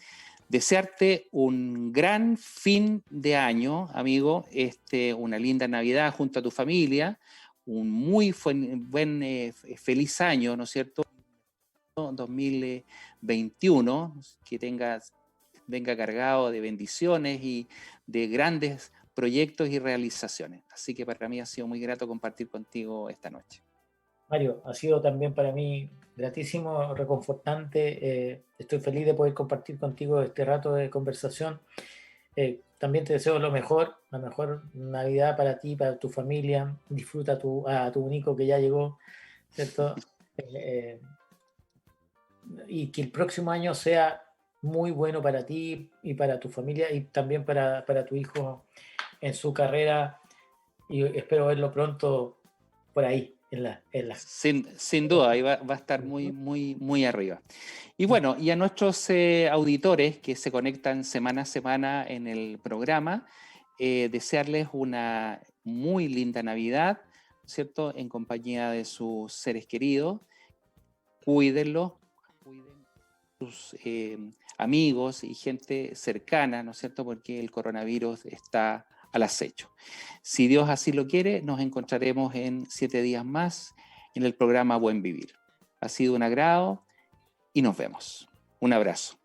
Desearte un gran fin de año, amigo, una linda Navidad junto a tu familia, un muy buen, feliz año, ¿no es cierto? 2021, que venga cargado de bendiciones y de grandes proyectos y realizaciones. Así que para mí ha sido muy grato compartir contigo esta noche. Mario, ha sido también para mí gratísimo, reconfortante. Estoy feliz de poder compartir contigo este rato de conversación. También te deseo lo mejor, la mejor Navidad para ti, para tu familia. Disfruta a tu único que ya llegó, ¿cierto? Y que el próximo año sea muy bueno para ti y para tu familia y también para tu hijo en su carrera. Y espero verlo pronto por ahí, Sin duda, ahí va a estar muy, muy, muy arriba. Y bueno, y a nuestros auditores que se conectan semana a semana en el programa, desearles una muy linda Navidad, ¿cierto? En compañía de sus seres queridos. Cuídenlos, cuiden sus amigos y gente cercana, ¿no es cierto? Porque el coronavirus está al acecho. Si Dios así lo quiere, nos encontraremos en 7 días más en el programa Buen Vivir. Ha sido un agrado y nos vemos. Un abrazo.